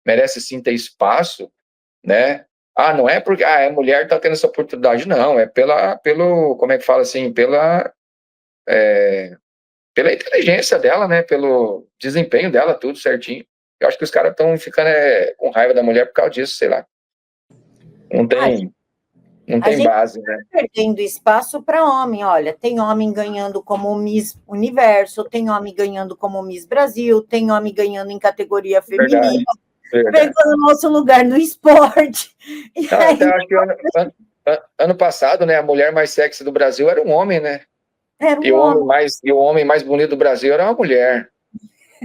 merece sim ter espaço, né? Não é porque a mulher está tendo essa oportunidade, não, é pelo, como é que fala assim, pela inteligência dela, né? Pelo desempenho dela, tudo certinho. Eu acho que os caras estão ficando com raiva da mulher por causa disso, sei lá. Não tem base, né? Tá perdendo espaço para homem. Olha, tem homem ganhando como Miss Universo, tem homem ganhando como Miss Brasil, tem homem ganhando em categoria feminina, pegando o nosso lugar no esporte. Eu acho que ano passado, né, a mulher mais sexy do Brasil era um homem, né? O homem mais bonito do Brasil era uma mulher.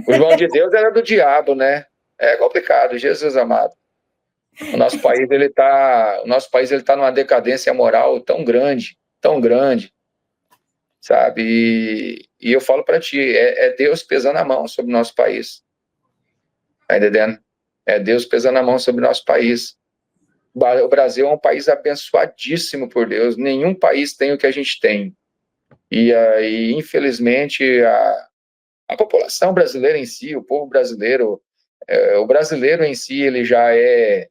O João de Deus era do diabo, né? É complicado, Jesus amado. O nosso país ele tá numa decadência moral tão grande, sabe? E eu falo para ti, é Deus pesando a mão sobre o nosso país. Tá entendendo? É Deus pesando a mão sobre o nosso país. O Brasil é um país abençoadíssimo por Deus. Nenhum país tem o que a gente tem. E aí, infelizmente, a população brasileira em si, o povo brasileiro, o brasileiro em si, ele já é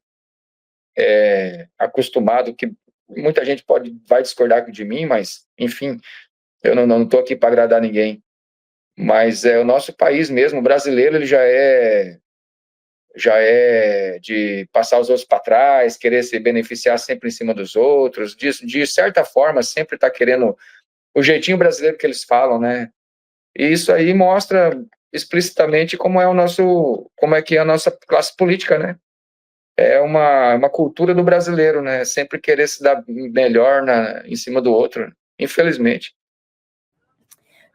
acostumado, que muita gente vai discordar de mim, mas, enfim, eu não estou aqui para agradar ninguém. Mas o nosso país mesmo, o brasileiro, ele já é de passar os outros para trás, querer se beneficiar sempre em cima dos outros, de certa forma, sempre está querendo o jeitinho brasileiro que eles falam, né? E isso aí mostra explicitamente como é que é a nossa classe política, né? É uma cultura do brasileiro, né? Sempre querer se dar melhor em cima do outro, infelizmente.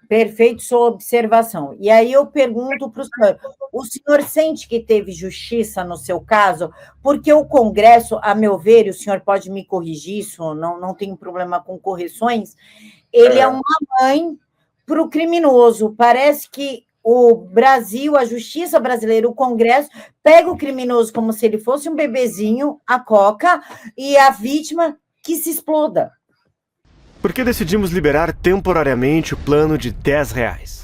Perfeito sua observação. E aí eu pergunto para o senhor sente que teve justiça no seu caso? Porque o Congresso, a meu ver, e o senhor pode me corrigir isso, não tem problema com correções, ele é uma mãe para o criminoso. Parece que o Brasil, a justiça brasileira, o Congresso, pega o criminoso como se ele fosse um bebezinho, a coca, e a vítima que se exploda. Por que decidimos liberar temporariamente o plano de R$10?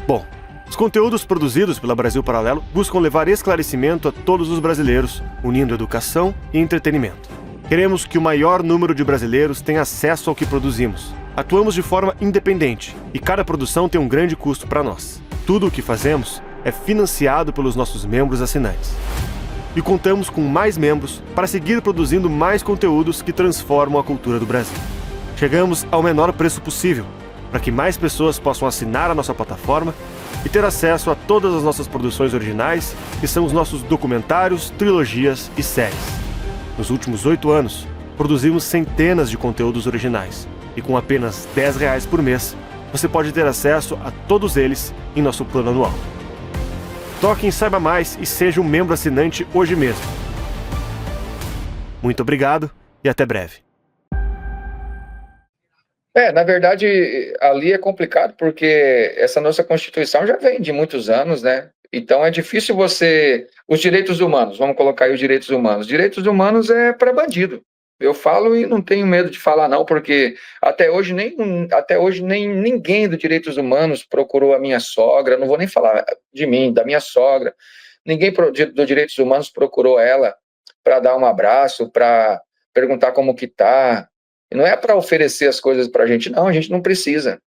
Bom, os conteúdos produzidos pela Brasil Paralelo buscam levar esclarecimento a todos os brasileiros, unindo educação e entretenimento. Queremos que o maior número de brasileiros tenha acesso ao que produzimos. Atuamos de forma independente e cada produção tem um grande custo para nós. Tudo o que fazemos é financiado pelos nossos membros assinantes. E contamos com mais membros para seguir produzindo mais conteúdos que transformam a cultura do Brasil. Chegamos ao menor preço possível, para que mais pessoas possam assinar a nossa plataforma e ter acesso a todas as nossas produções originais, que são os nossos documentários, trilogias e séries. Nos últimos 8 anos, produzimos centenas de conteúdos originais, e com apenas R$10 por mês, você pode ter acesso a todos eles em nosso plano anual. Toque em Saiba Mais e seja um membro assinante hoje mesmo. Muito obrigado e até breve. Na verdade, ali é complicado porque essa nossa Constituição já vem de muitos anos, né? Então é difícil os direitos humanos, vamos colocar aí os direitos humanos. Direitos humanos é para bandido. Eu falo e não tenho medo de falar não, porque até hoje nem ninguém do direitos humanos procurou a minha sogra, não vou nem falar de mim, da minha sogra. Ninguém do direitos humanos procurou ela para dar um abraço, para perguntar como que tá. Não é para oferecer as coisas para a gente não precisa.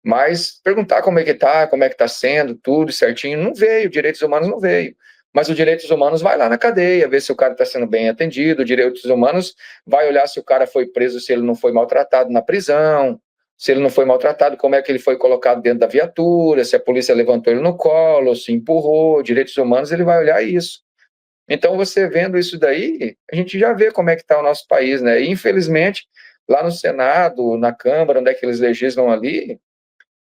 Mas perguntar como é que tá sendo, tudo certinho, não veio, direitos humanos não veio. Mas os direitos humanos vai lá na cadeia, ver se o cara está sendo bem atendido, os direitos humanos vai olhar se o cara foi preso, se ele não foi maltratado na prisão, se ele não foi maltratado, como é que ele foi colocado dentro da viatura, se a polícia levantou ele no colo, se empurrou, direitos humanos, ele vai olhar isso. Então, você vendo isso daí, a gente já vê como é que está o nosso país, né? E, infelizmente, lá no Senado, na Câmara, onde é que eles legislam ali,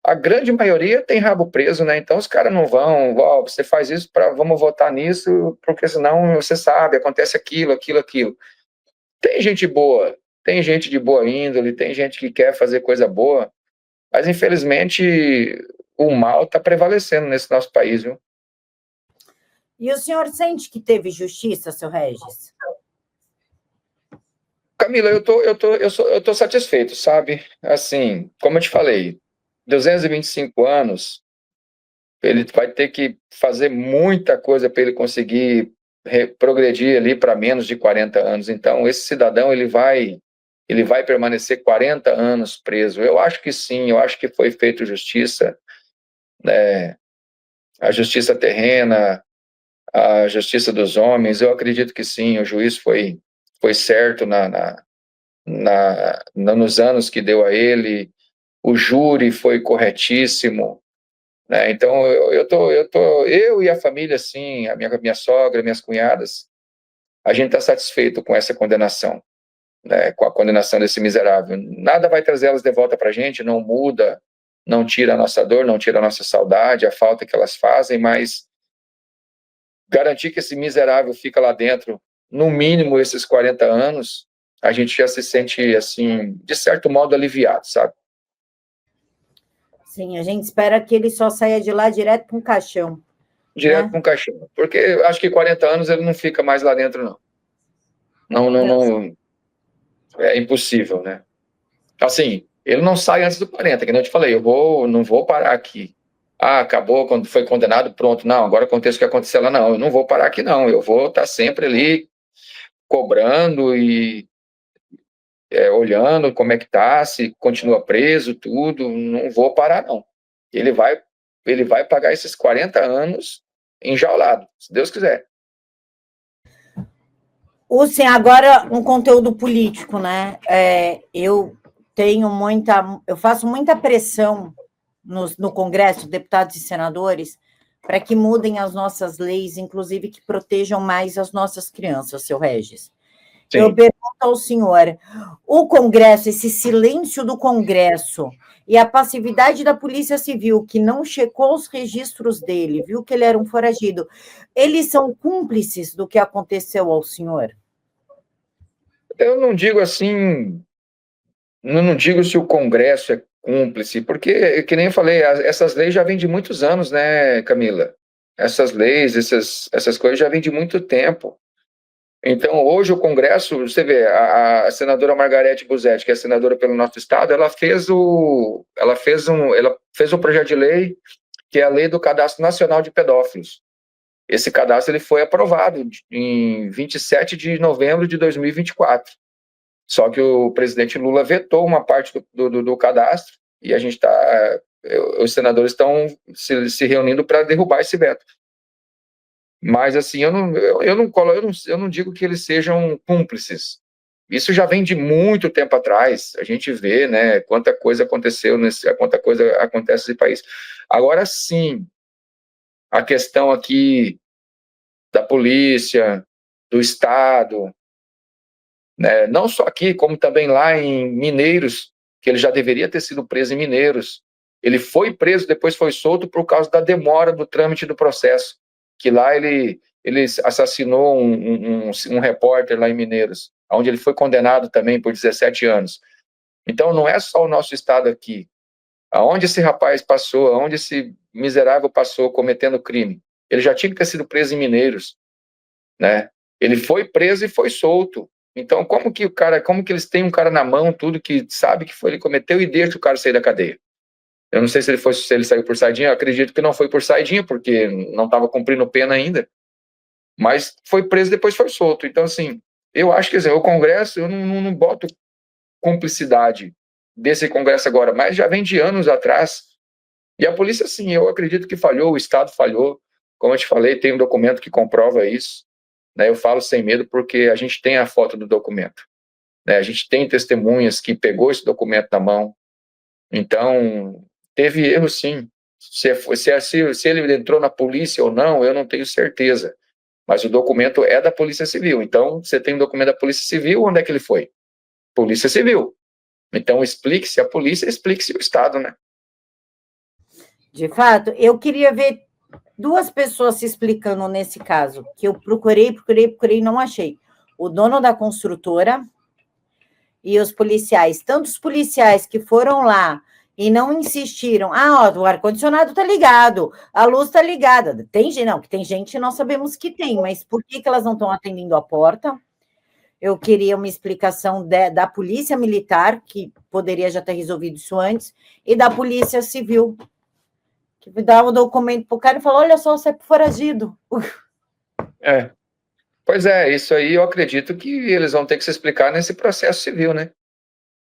a grande maioria tem rabo preso, né? Então os caras não vão, você faz isso vamos votar nisso, porque senão você sabe, acontece aquilo. Tem gente boa, tem gente de boa índole, tem gente que quer fazer coisa boa, mas infelizmente o mal está prevalecendo nesse nosso país, viu? E o senhor sente que teve justiça, seu Regis? Camila, eu tô satisfeito, sabe? Assim, como eu te falei, 225 anos, ele vai ter que fazer muita coisa para ele conseguir progredir ali para menos de 40 anos. Então, esse cidadão, ele vai permanecer 40 anos preso. Eu acho que sim, eu acho que foi feita justiça, né? A justiça terrena, a justiça dos homens, eu acredito que sim, o juiz foi certo nos anos que deu a ele, o júri foi corretíssimo, né? Então eu e a família, sim, a minha sogra, minhas cunhadas, a gente está satisfeito com essa condenação, né? Com a condenação desse miserável. Nada vai trazer elas de volta para a gente, não muda, não tira a nossa dor, não tira a nossa saudade, a falta que elas fazem, mas garantir que esse miserável fica lá dentro, no mínimo esses 40 anos, a gente já se sente, assim, de certo modo aliviado, sabe? Sim, a gente espera que ele só saia de lá direto para um caixão. Direto para um caixão. Porque acho que 40 anos ele não fica mais lá dentro, não. Não. É impossível, né? Assim, ele não sai antes do 40, que nem eu te falei, não vou parar aqui. Acabou, quando foi condenado, pronto. Não, agora acontece o que aconteceu lá, não. Eu não vou parar aqui, não. Eu vou estar sempre ali cobrando e olhando como é que tá, se continua preso, tudo. Não vou parar, não. Ele vai ele vai pagar esses 40 anos enjaulado, se Deus quiser. Sim, agora um conteúdo político, né? Eu faço muita pressão no Congresso, deputados e senadores, para que mudem as nossas leis, inclusive que protejam mais as nossas crianças, seu Regis. Sim. Eu pergunto ao senhor, o Congresso, esse silêncio do Congresso e a passividade da Polícia Civil, que não checou os registros dele, viu que ele era um foragido, eles são cúmplices do que aconteceu ao senhor? Eu não digo assim, não digo se o Congresso é cúmplice, porque, que nem eu falei, essas leis já vêm de muitos anos, né, Camila? Essas leis, essas coisas já vêm de muito tempo. Então, hoje o Congresso, você vê, a senadora Margarete Busetti, que é senadora pelo nosso estado, ela fez um projeto de lei, que é a Lei do Cadastro Nacional de Pedófilos. Esse cadastro ele foi aprovado em 27 de novembro de 2024. Só que o presidente Lula vetou uma parte do cadastro e a gente os senadores estão se reunindo para derrubar esse veto. Mas, assim, eu não digo que eles sejam cúmplices. Isso já vem de muito tempo atrás. A gente vê, né, quanta coisa aconteceu, quanta coisa acontece nesse país. Agora, sim, a questão aqui da polícia, do Estado, né, não só aqui, como também lá em Mineiros, que ele já deveria ter sido preso em Mineiros. Ele foi preso, depois foi solto por causa da demora do trâmite do processo. Que lá ele assassinou um repórter lá em Mineiros, onde ele foi condenado também por 17 anos. Então, não é só o nosso estado aqui. Aonde esse rapaz passou, aonde esse miserável passou cometendo crime, ele já tinha que ter sido preso em Mineiros, né? Ele foi preso e foi solto. Então, como que eles têm um cara na mão, tudo que sabe que foi ele cometeu e deixa o cara sair da cadeia? Eu não sei se ele saiu por saidinha, eu acredito que não foi por saidinha, porque não estava cumprindo pena ainda, mas foi preso e depois foi solto. Então, assim, eu acho que o Congresso, eu não boto cumplicidade desse Congresso agora, mas já vem de anos atrás. E a polícia, sim, eu acredito que falhou, o Estado falhou. Como eu te falei, tem um documento que comprova isso. Né? Eu falo sem medo porque a gente tem a foto do documento. Né? A gente tem testemunhas que pegou esse documento na mão. Então, teve erro, sim. Se ele entrou na polícia ou não, eu não tenho certeza. Mas o documento é da Polícia Civil. Então, você tem um documento da Polícia Civil, onde é que ele foi? Polícia Civil. Então, explique-se a polícia, explique-se o Estado, né? De fato, eu queria ver duas pessoas se explicando nesse caso, que eu procurei e não achei. O dono da construtora e os policiais. Tanto os policiais que foram lá e não insistiram. O ar-condicionado tá ligado, a luz tá ligada. Tem gente, nós sabemos que tem, mas por que elas não estão atendendo a porta? Eu queria uma explicação da Polícia Militar, que poderia já ter resolvido isso antes, e da Polícia Civil, que dava o documento para o cara e falou, olha só, você é foragido. Pois é, isso aí eu acredito que eles vão ter que se explicar nesse processo civil, né?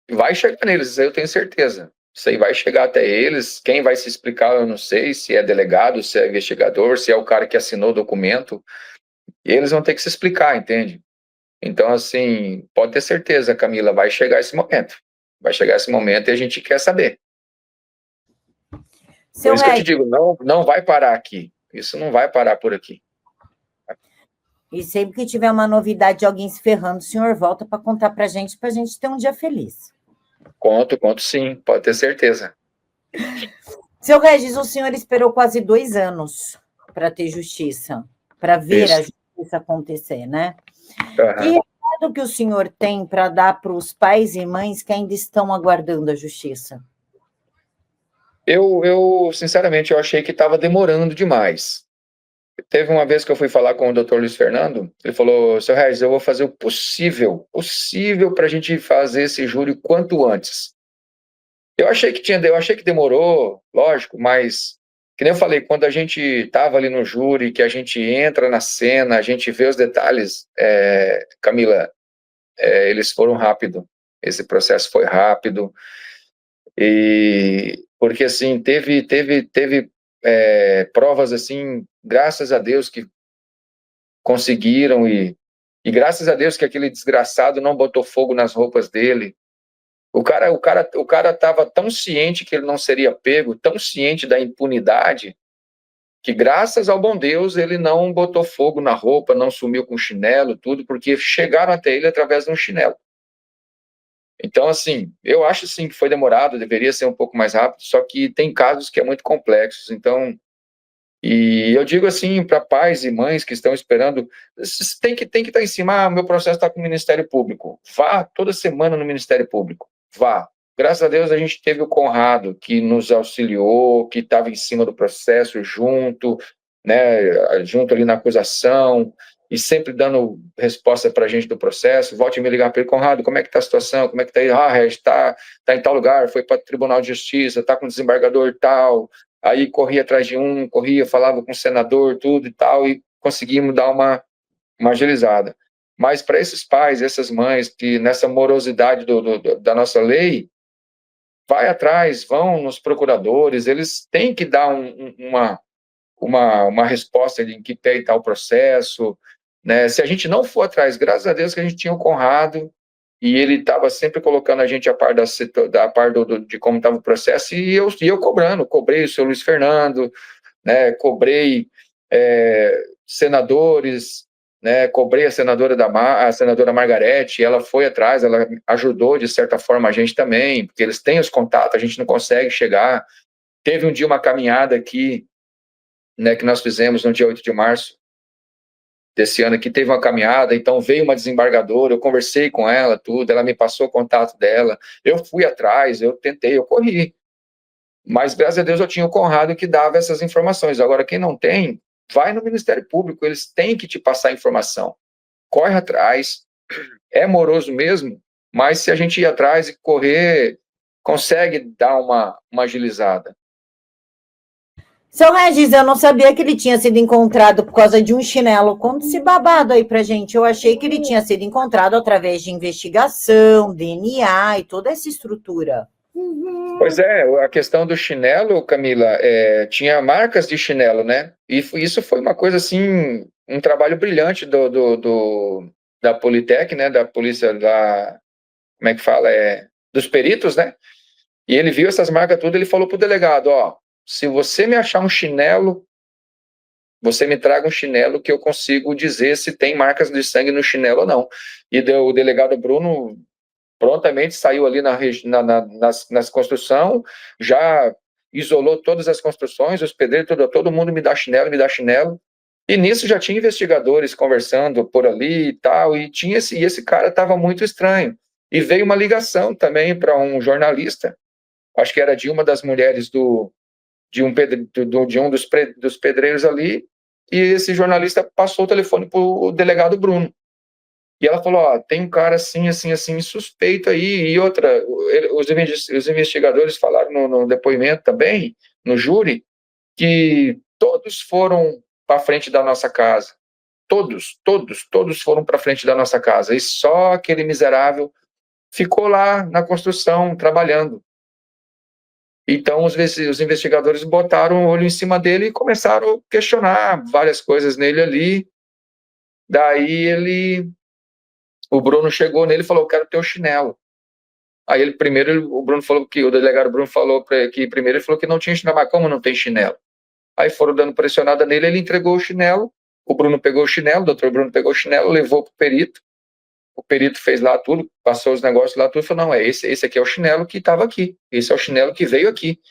Vai chegar neles, isso aí eu tenho certeza. Isso aí vai chegar até eles. Quem vai se explicar, eu não sei, se é delegado, se é investigador, se é o cara que assinou o documento. E eles vão ter que se explicar, entende? Então, assim, pode ter certeza, Camila, vai chegar esse momento. Vai chegar esse momento e a gente quer saber. Por isso que eu te digo, não vai parar aqui. Isso não vai parar por aqui. E sempre que tiver uma novidade de alguém se ferrando, o senhor volta para contar para a gente ter um dia feliz. Conto sim, pode ter certeza. Seu Regis, o senhor esperou quase 2 anos para ter justiça, para ver a justiça acontecer, né? Uhum. Que recado que o senhor tem para dar para os pais e mães que ainda estão aguardando a justiça? Eu sinceramente, eu achei que estava demorando demais. Teve uma vez que eu fui falar com o Dr. Luiz Fernando, ele falou, seu Regis, eu vou fazer o possível para a gente fazer esse júri quanto antes. Eu achei que demorou, lógico, mas, que nem eu falei, quando a gente estava ali no júri, que a gente entra na cena, a gente vê os detalhes, Camila, eles foram rápido, esse processo foi rápido, e porque assim, teve provas assim, graças a Deus que conseguiram, e graças a Deus que aquele desgraçado não botou fogo nas roupas dele. O cara estava tão ciente que ele não seria pego, tão ciente da impunidade, que graças ao bom Deus ele não botou fogo na roupa, não sumiu com chinelo, tudo, porque chegaram até ele através de um chinelo. Então, assim, eu acho sim que foi demorado, deveria ser um pouco mais rápido, só que tem casos que é muito complexos. Então, e eu digo assim para pais e mães que estão esperando, tem que estar em cima. Meu processo está com o Ministério Público. Vá toda semana no Ministério Público. Vá. Graças a Deus a gente teve o Conrado, que nos auxiliou, que estava em cima do processo junto, né, junto ali na acusação, e sempre dando resposta para a gente do processo. Volte a me ligar para ele: Conrado, como é que está a situação? Como é que está aí? Regis, está em tal lugar, foi para o Tribunal de Justiça, está com o desembargador tal. Aí corria atrás de um, falava com o senador, tudo e tal, e conseguimos dar uma agilizada. Mas para esses pais, essas mães, que nessa morosidade da nossa lei, vai atrás, vão nos procuradores, eles têm que dar uma resposta em que pé está o processo, né? Se a gente não for atrás, graças a Deus que a gente tinha o Conrado, e ele estava sempre colocando a gente a par de como estava o processo, e eu cobrei o seu Luiz Fernando, né, cobrei senadores, né, cobrei a senadora Margarete, ela foi atrás, ela ajudou de certa forma a gente também, porque eles têm os contatos, a gente não consegue chegar. Teve um dia uma caminhada aqui, né, que nós fizemos no dia 8 de março, desse ano aqui, teve uma caminhada, então veio uma desembargadora, eu conversei com ela, tudo, ela me passou o contato dela, eu fui atrás, eu tentei, eu corri, mas graças a Deus eu tinha o Conrado que dava essas informações. Agora, quem não tem, vai no Ministério Público, eles têm que te passar informação, corre atrás, é moroso mesmo, mas se a gente ir atrás e correr, consegue dar uma agilizada. Seu Regis, eu não sabia que ele tinha sido encontrado por causa de um chinelo. Conta esse babado aí pra gente. Eu achei que ele tinha sido encontrado através de investigação, DNA e toda essa estrutura. Pois é, a questão do chinelo, Camila, tinha marcas de chinelo, né? E isso foi uma coisa assim, um trabalho brilhante da Politec, né? Da polícia como é que fala? Dos peritos, né? E ele viu essas marcas tudo, ele falou pro delegado: ó, se você me achar um chinelo, você me traga um chinelo que eu consigo dizer se tem marcas de sangue no chinelo ou não. E o delegado Bruno prontamente saiu ali nas construções, já isolou todas as construções, os pedreiros, todo mundo me dá chinelo. E nisso já tinha investigadores conversando por ali e tal, e esse cara estava muito estranho. E veio uma ligação também para um jornalista, acho que era de uma das mulheres de um dos pedreiros ali, e esse jornalista passou o telefone para o delegado Bruno. E ela falou: ó, tem um cara assim, assim, assim, suspeito aí. E outra, os investigadores falaram no depoimento também, no júri, que todos foram para frente da nossa casa. Todos foram para frente da nossa casa. E só aquele miserável ficou lá na construção, trabalhando. Então, os investigadores botaram o olho em cima dele e começaram a questionar várias coisas nele ali. Daí o Bruno chegou nele e falou: eu quero teu chinelo. Aí o delegado Bruno falou que primeiro ele falou que não tinha chinelo. Mas como não tem chinelo? Aí foram dando pressionada nele, ele entregou o chinelo, o Bruno pegou o chinelo, o doutor Bruno pegou o chinelo, levou para o perito fez lá tudo, passou os negócios lá tudo, falou: não, esse aqui é o chinelo que estava aqui, esse é o chinelo que veio aqui.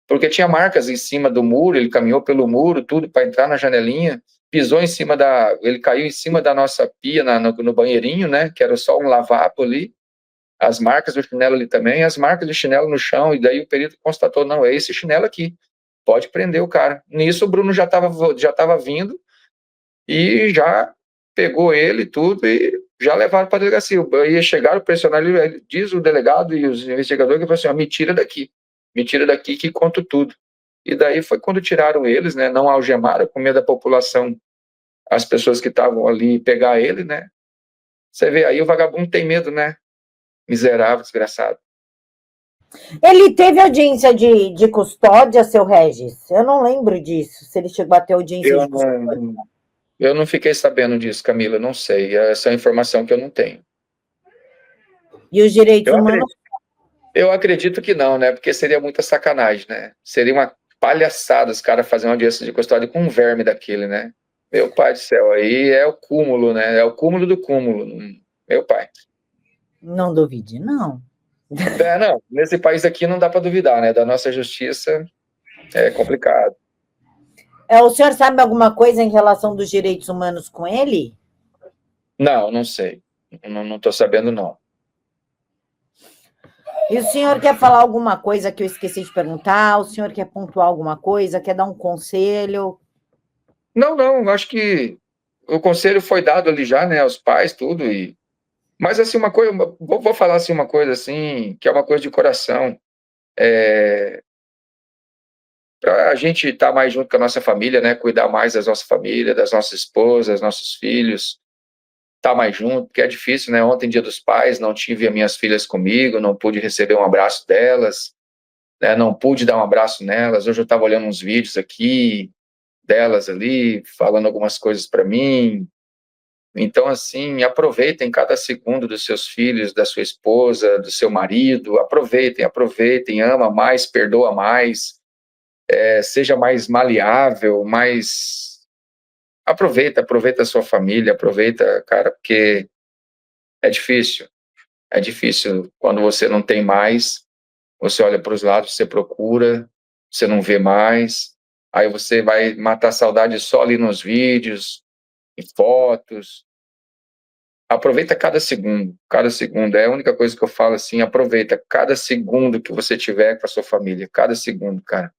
Porque tinha marcas em cima do muro, ele caminhou pelo muro, tudo, para entrar na janelinha, ele caiu em cima da nossa pia no banheirinho, né, que era só um lavabo ali, as marcas do chinelo ali também, as marcas de chinelo no chão, e daí o perito constatou: não, é esse chinelo aqui, pode prender o cara. Nisso o Bruno já estava vindo, e já pegou ele tudo, e já levaram para a delegacia. E chegaram a pressionar ele, diz o delegado e os investigadores, que falou assim: ó, me tira daqui que conto tudo. E daí foi quando tiraram eles, né, não algemaram, com medo da população, as pessoas que estavam ali, pegar ele, né. Você vê, aí o vagabundo tem medo, né, miserável, desgraçado. Ele teve audiência de custódia, seu Regis? Eu não lembro disso, se ele chegou a ter audiência de custódia. Eu não fiquei sabendo disso, Camila, não sei. Essa é uma informação que eu não tenho. E os direitos humanos? Eu acredito que não, né? Porque seria muita sacanagem, né? Seria uma palhaçada os caras fazerem uma audiência de custódia com um verme daquele, né? Meu pai do céu, aí é o cúmulo, né? É o cúmulo do cúmulo. Meu pai. Não duvide, não. Não, nesse país aqui não dá para duvidar, né? Da nossa justiça é complicado. O senhor sabe alguma coisa em relação dos direitos humanos com ele? Não sei. Não estou sabendo, não. E o senhor quer falar alguma coisa que eu esqueci de perguntar? O senhor quer pontuar alguma coisa? Quer dar um conselho? Não, acho que o conselho foi dado ali já, né? Aos pais, tudo. Mas, assim, uma coisa, vou falar assim, uma coisa assim, que é uma coisa de coração. Para a gente estar mais junto com a nossa família, né? Cuidar mais das nossas famílias, das nossas esposas, nossos filhos, estar mais junto, porque é difícil, né? Ontem, Dia dos Pais, não tive as minhas filhas comigo, não pude receber um abraço delas, né? Não pude dar um abraço nelas. Hoje eu estava olhando uns vídeos aqui delas ali, falando algumas coisas para mim. Então, assim, aproveitem cada segundo dos seus filhos, da sua esposa, do seu marido, aproveitem, ama mais, perdoa mais, seja mais maleável, mais... Aproveita a sua família, aproveita, cara, porque é difícil quando você não tem mais, você olha para os lados, você procura, você não vê mais, aí você vai matar a saudade só ali nos vídeos, em fotos. Aproveita cada segundo, é a única coisa que eu falo assim, aproveita cada segundo que você tiver com a sua família, cada segundo, cara.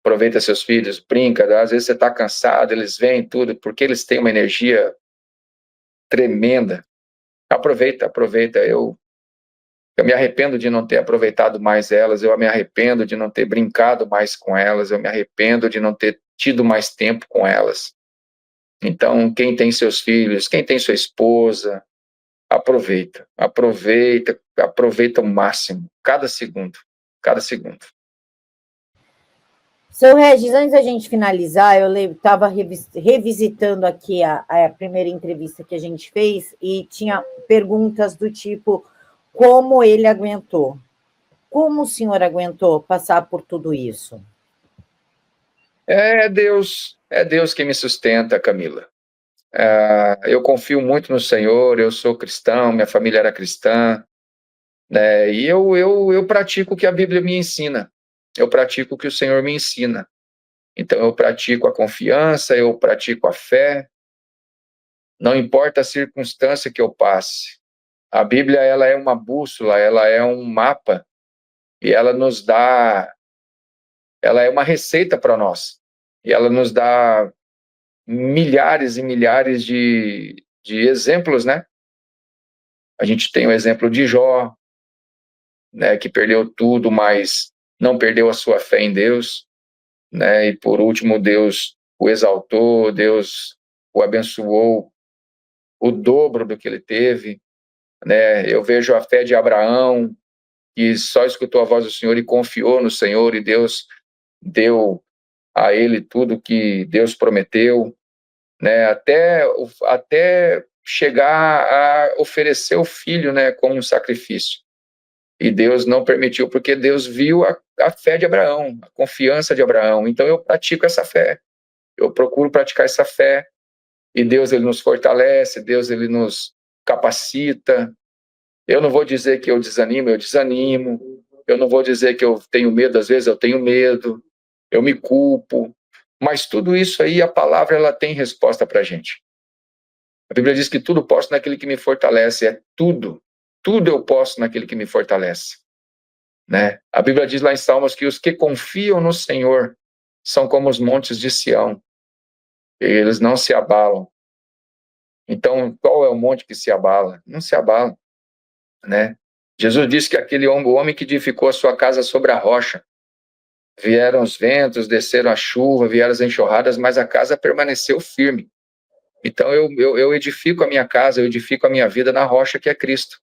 Aproveita seus filhos, brinca, às vezes você tá cansado, eles vêm tudo, porque eles têm uma energia tremenda. Aproveita, eu me arrependo de não ter aproveitado mais elas, eu me arrependo de não ter brincado mais com elas, eu me arrependo de não ter tido mais tempo com elas. Então, quem tem seus filhos, quem tem sua esposa, aproveita o máximo, cada segundo. Seu Regis, antes da gente finalizar, eu estava revisitando aqui a primeira entrevista que a gente fez e tinha perguntas do tipo, como ele aguentou? Como o senhor aguentou passar por tudo isso? É Deus que me sustenta, Camila. Eu confio muito no Senhor, eu sou cristão, minha família era cristã, né? E eu pratico o que a Bíblia me ensina, eu pratico o que o Senhor me ensina. Então eu pratico a confiança, eu pratico a fé, não importa a circunstância que eu passe. A Bíblia, ela é uma bússola, ela é um mapa, e ela é uma receita para nós. E ela nos dá milhares e milhares de exemplos, né? A gente tem o exemplo de Jó, né, que perdeu tudo, mas não perdeu a sua fé em Deus, né? E por último, Deus o exaltou, Deus o abençoou o dobro do que ele teve, né? Eu vejo a fé de Abraão, que só escutou a voz do Senhor e confiou no Senhor, e Deus deu a ele tudo que Deus prometeu, né? Até chegar a oferecer o filho, né, como um sacrifício. E Deus não permitiu, porque Deus viu a fé de Abraão, a confiança de Abraão. Então eu pratico essa fé, eu procuro praticar essa fé, e Deus, ele nos fortalece, Deus, ele nos capacita. Eu não vou dizer que eu desanimo, eu não vou dizer que eu tenho medo, às vezes eu tenho medo, eu me culpo, mas tudo isso aí, a palavra, ela tem resposta para a gente. A Bíblia diz que tudo posso naquele que me fortalece, tudo eu posso naquele que me fortalece, né? A Bíblia diz lá em Salmos que os que confiam no Senhor são como os montes de Sião, eles não se abalam. Então, qual é o monte que se abala? Não se abala, né? Jesus disse que o homem que edificou a sua casa sobre a rocha, vieram os ventos, desceram a chuva, vieram as enxurradas, mas a casa permaneceu firme. Então eu edifico a minha casa, eu edifico a minha vida na rocha que é Cristo.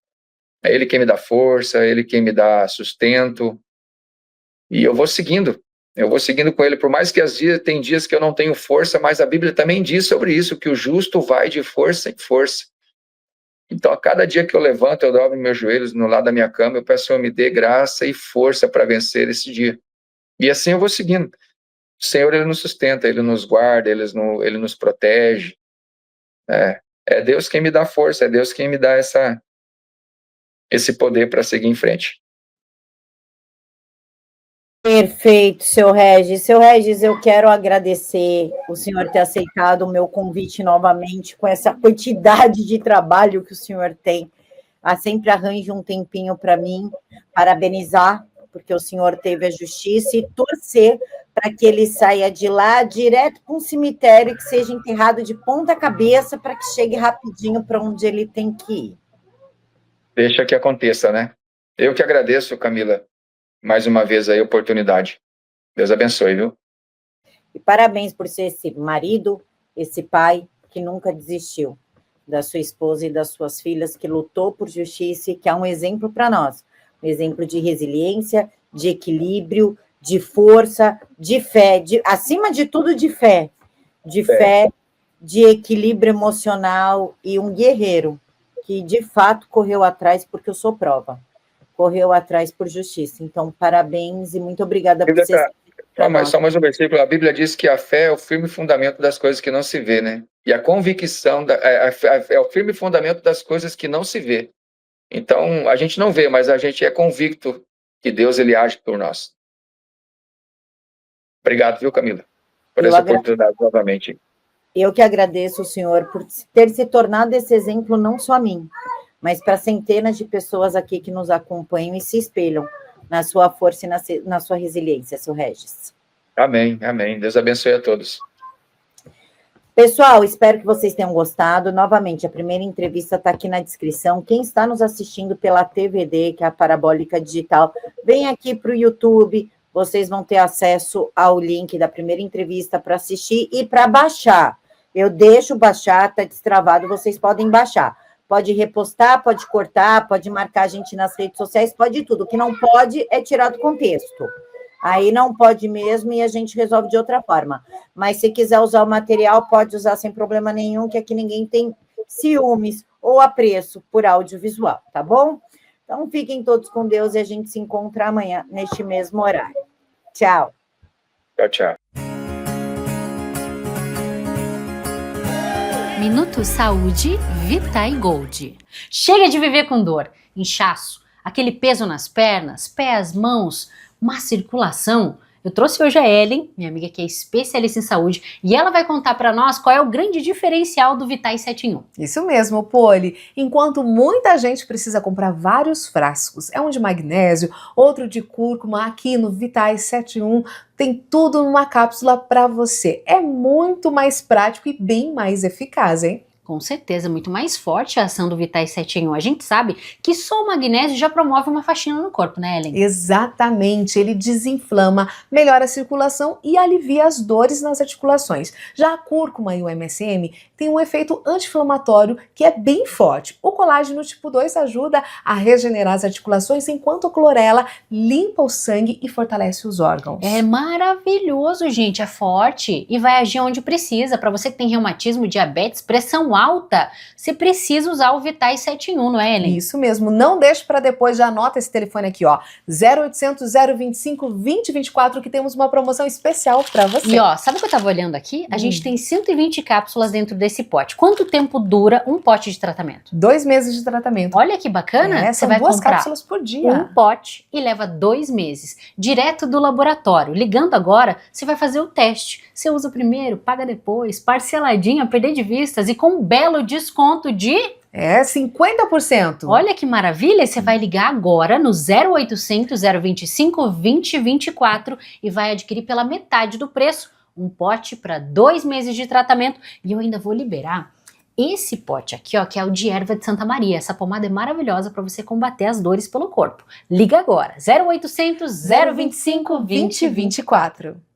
É Ele quem me dá força, é Ele quem me dá sustento. E eu vou seguindo com Ele, por mais que tem dias que eu não tenho força, mas a Bíblia também diz sobre isso, que o justo vai de força em força. Então, a cada dia que eu levanto, eu dobro meus joelhos no lado da minha cama, eu peço, Senhor, me dê graça e força para vencer esse dia. E assim eu vou seguindo. O Senhor, Ele nos sustenta, Ele nos guarda, Ele nos protege. É Deus quem me dá força, é Deus quem me dá esse poder para seguir em frente. Perfeito, seu Regis. Seu Regis, eu quero agradecer o senhor ter aceitado o meu convite novamente, com essa quantidade de trabalho que o senhor tem. Sempre arranje um tempinho para mim, parabenizar, porque o senhor teve a justiça, e torcer para que ele saia de lá direto para um cemitério, que seja enterrado de ponta cabeça, para que chegue rapidinho para onde ele tem que ir. Deixa que aconteça, né? Eu que agradeço, Camila, mais uma vez aí a oportunidade. Deus abençoe, viu? E parabéns por ser esse marido, esse pai que nunca desistiu da sua esposa e das suas filhas, que lutou por justiça e que é um exemplo para nós. Um exemplo de resiliência, de equilíbrio, de força, de fé, acima de tudo de fé. De fé, de equilíbrio emocional, e um guerreiro que de fato correu atrás, porque eu sou prova. Correu atrás por justiça. Então, parabéns e muito obrigada por ser. Só mais um versículo. A Bíblia diz que a fé é o firme fundamento das coisas que não se vê, né? E a convicção é o firme fundamento das coisas que não se vê. Então, a gente não vê, mas a gente é convicto que Deus, Ele age por nós. Obrigado, viu, Camila? Por essa oportunidade novamente. Eu que agradeço o senhor por ter se tornado esse exemplo, não só a mim, mas para centenas de pessoas aqui que nos acompanham e se espelham na sua força e na sua resiliência, seu Regis. Amém, amém. Deus abençoe a todos. Pessoal, espero que vocês tenham gostado. Novamente, a primeira entrevista está aqui na descrição. Quem está nos assistindo pela TVD, que é a Parabólica Digital, vem aqui para o YouTube. Vocês vão ter acesso ao link da primeira entrevista para assistir e para baixar. Eu deixo baixar, está destravado, vocês podem baixar. Pode repostar, pode cortar, pode marcar a gente nas redes sociais, pode tudo. O que não pode é tirar do contexto. Aí não pode mesmo e a gente resolve de outra forma. Mas se quiser usar o material, pode usar sem problema nenhum, que aqui ninguém tem ciúmes ou apreço por audiovisual, tá bom? Então fiquem todos com Deus e a gente se encontra amanhã neste mesmo horário. Tchau. Tchau, tchau. Minuto Saúde Vitae Gold. Chega de viver com dor, inchaço, aquele peso nas pernas, pés, mãos, má circulação. Eu trouxe hoje a Ellen, minha amiga que é especialista em saúde, e ela vai contar para nós qual é o grande diferencial do Vitae 7 em 1. Isso mesmo, Poli. Enquanto muita gente precisa comprar vários frascos, é um de magnésio, outro de cúrcuma, aqui no Vitae 7 em 1 tem tudo numa cápsula para você. É muito mais prático e bem mais eficaz, hein? Com certeza, muito mais forte a ação do Vitae 7 em 1. A gente sabe que só o magnésio já promove uma faxina no corpo, né, Ellen? Exatamente, ele desinflama, melhora a circulação e alivia as dores nas articulações. Já a cúrcuma e o MSM tem um efeito anti-inflamatório que é bem forte. O colágeno tipo 2 ajuda a regenerar as articulações, enquanto a clorela limpa o sangue e fortalece os órgãos. É maravilhoso, gente, é forte e vai agir onde precisa. Para você que tem reumatismo, diabetes, pressão alta, você precisa usar o Vitae 7 em 1, não é, Ellen? Isso mesmo, não deixe para depois, já anota esse telefone aqui, ó, 0800 025 2024, que temos uma promoção especial para você. E ó, sabe o que eu tava olhando aqui? A gente tem 120 cápsulas dentro desse pote. Quanto tempo dura um pote de tratamento? 2 meses de tratamento. Olha que bacana, São você vai 2 comprar cápsulas por dia. um pote e leva 2 meses, direto do laboratório. Ligando agora, você vai fazer o teste. Você usa primeiro, paga depois, parceladinho, a perder de vistas e com um belo desconto de... 50%. Olha que maravilha, você vai ligar agora no 0800 025 2024 e vai adquirir pela metade do preço um pote para 2 meses de tratamento. E eu ainda vou liberar esse pote aqui, ó, que é o de erva de Santa Maria. Essa pomada é maravilhosa para você combater as dores pelo corpo. Liga agora, 0800 025 2024.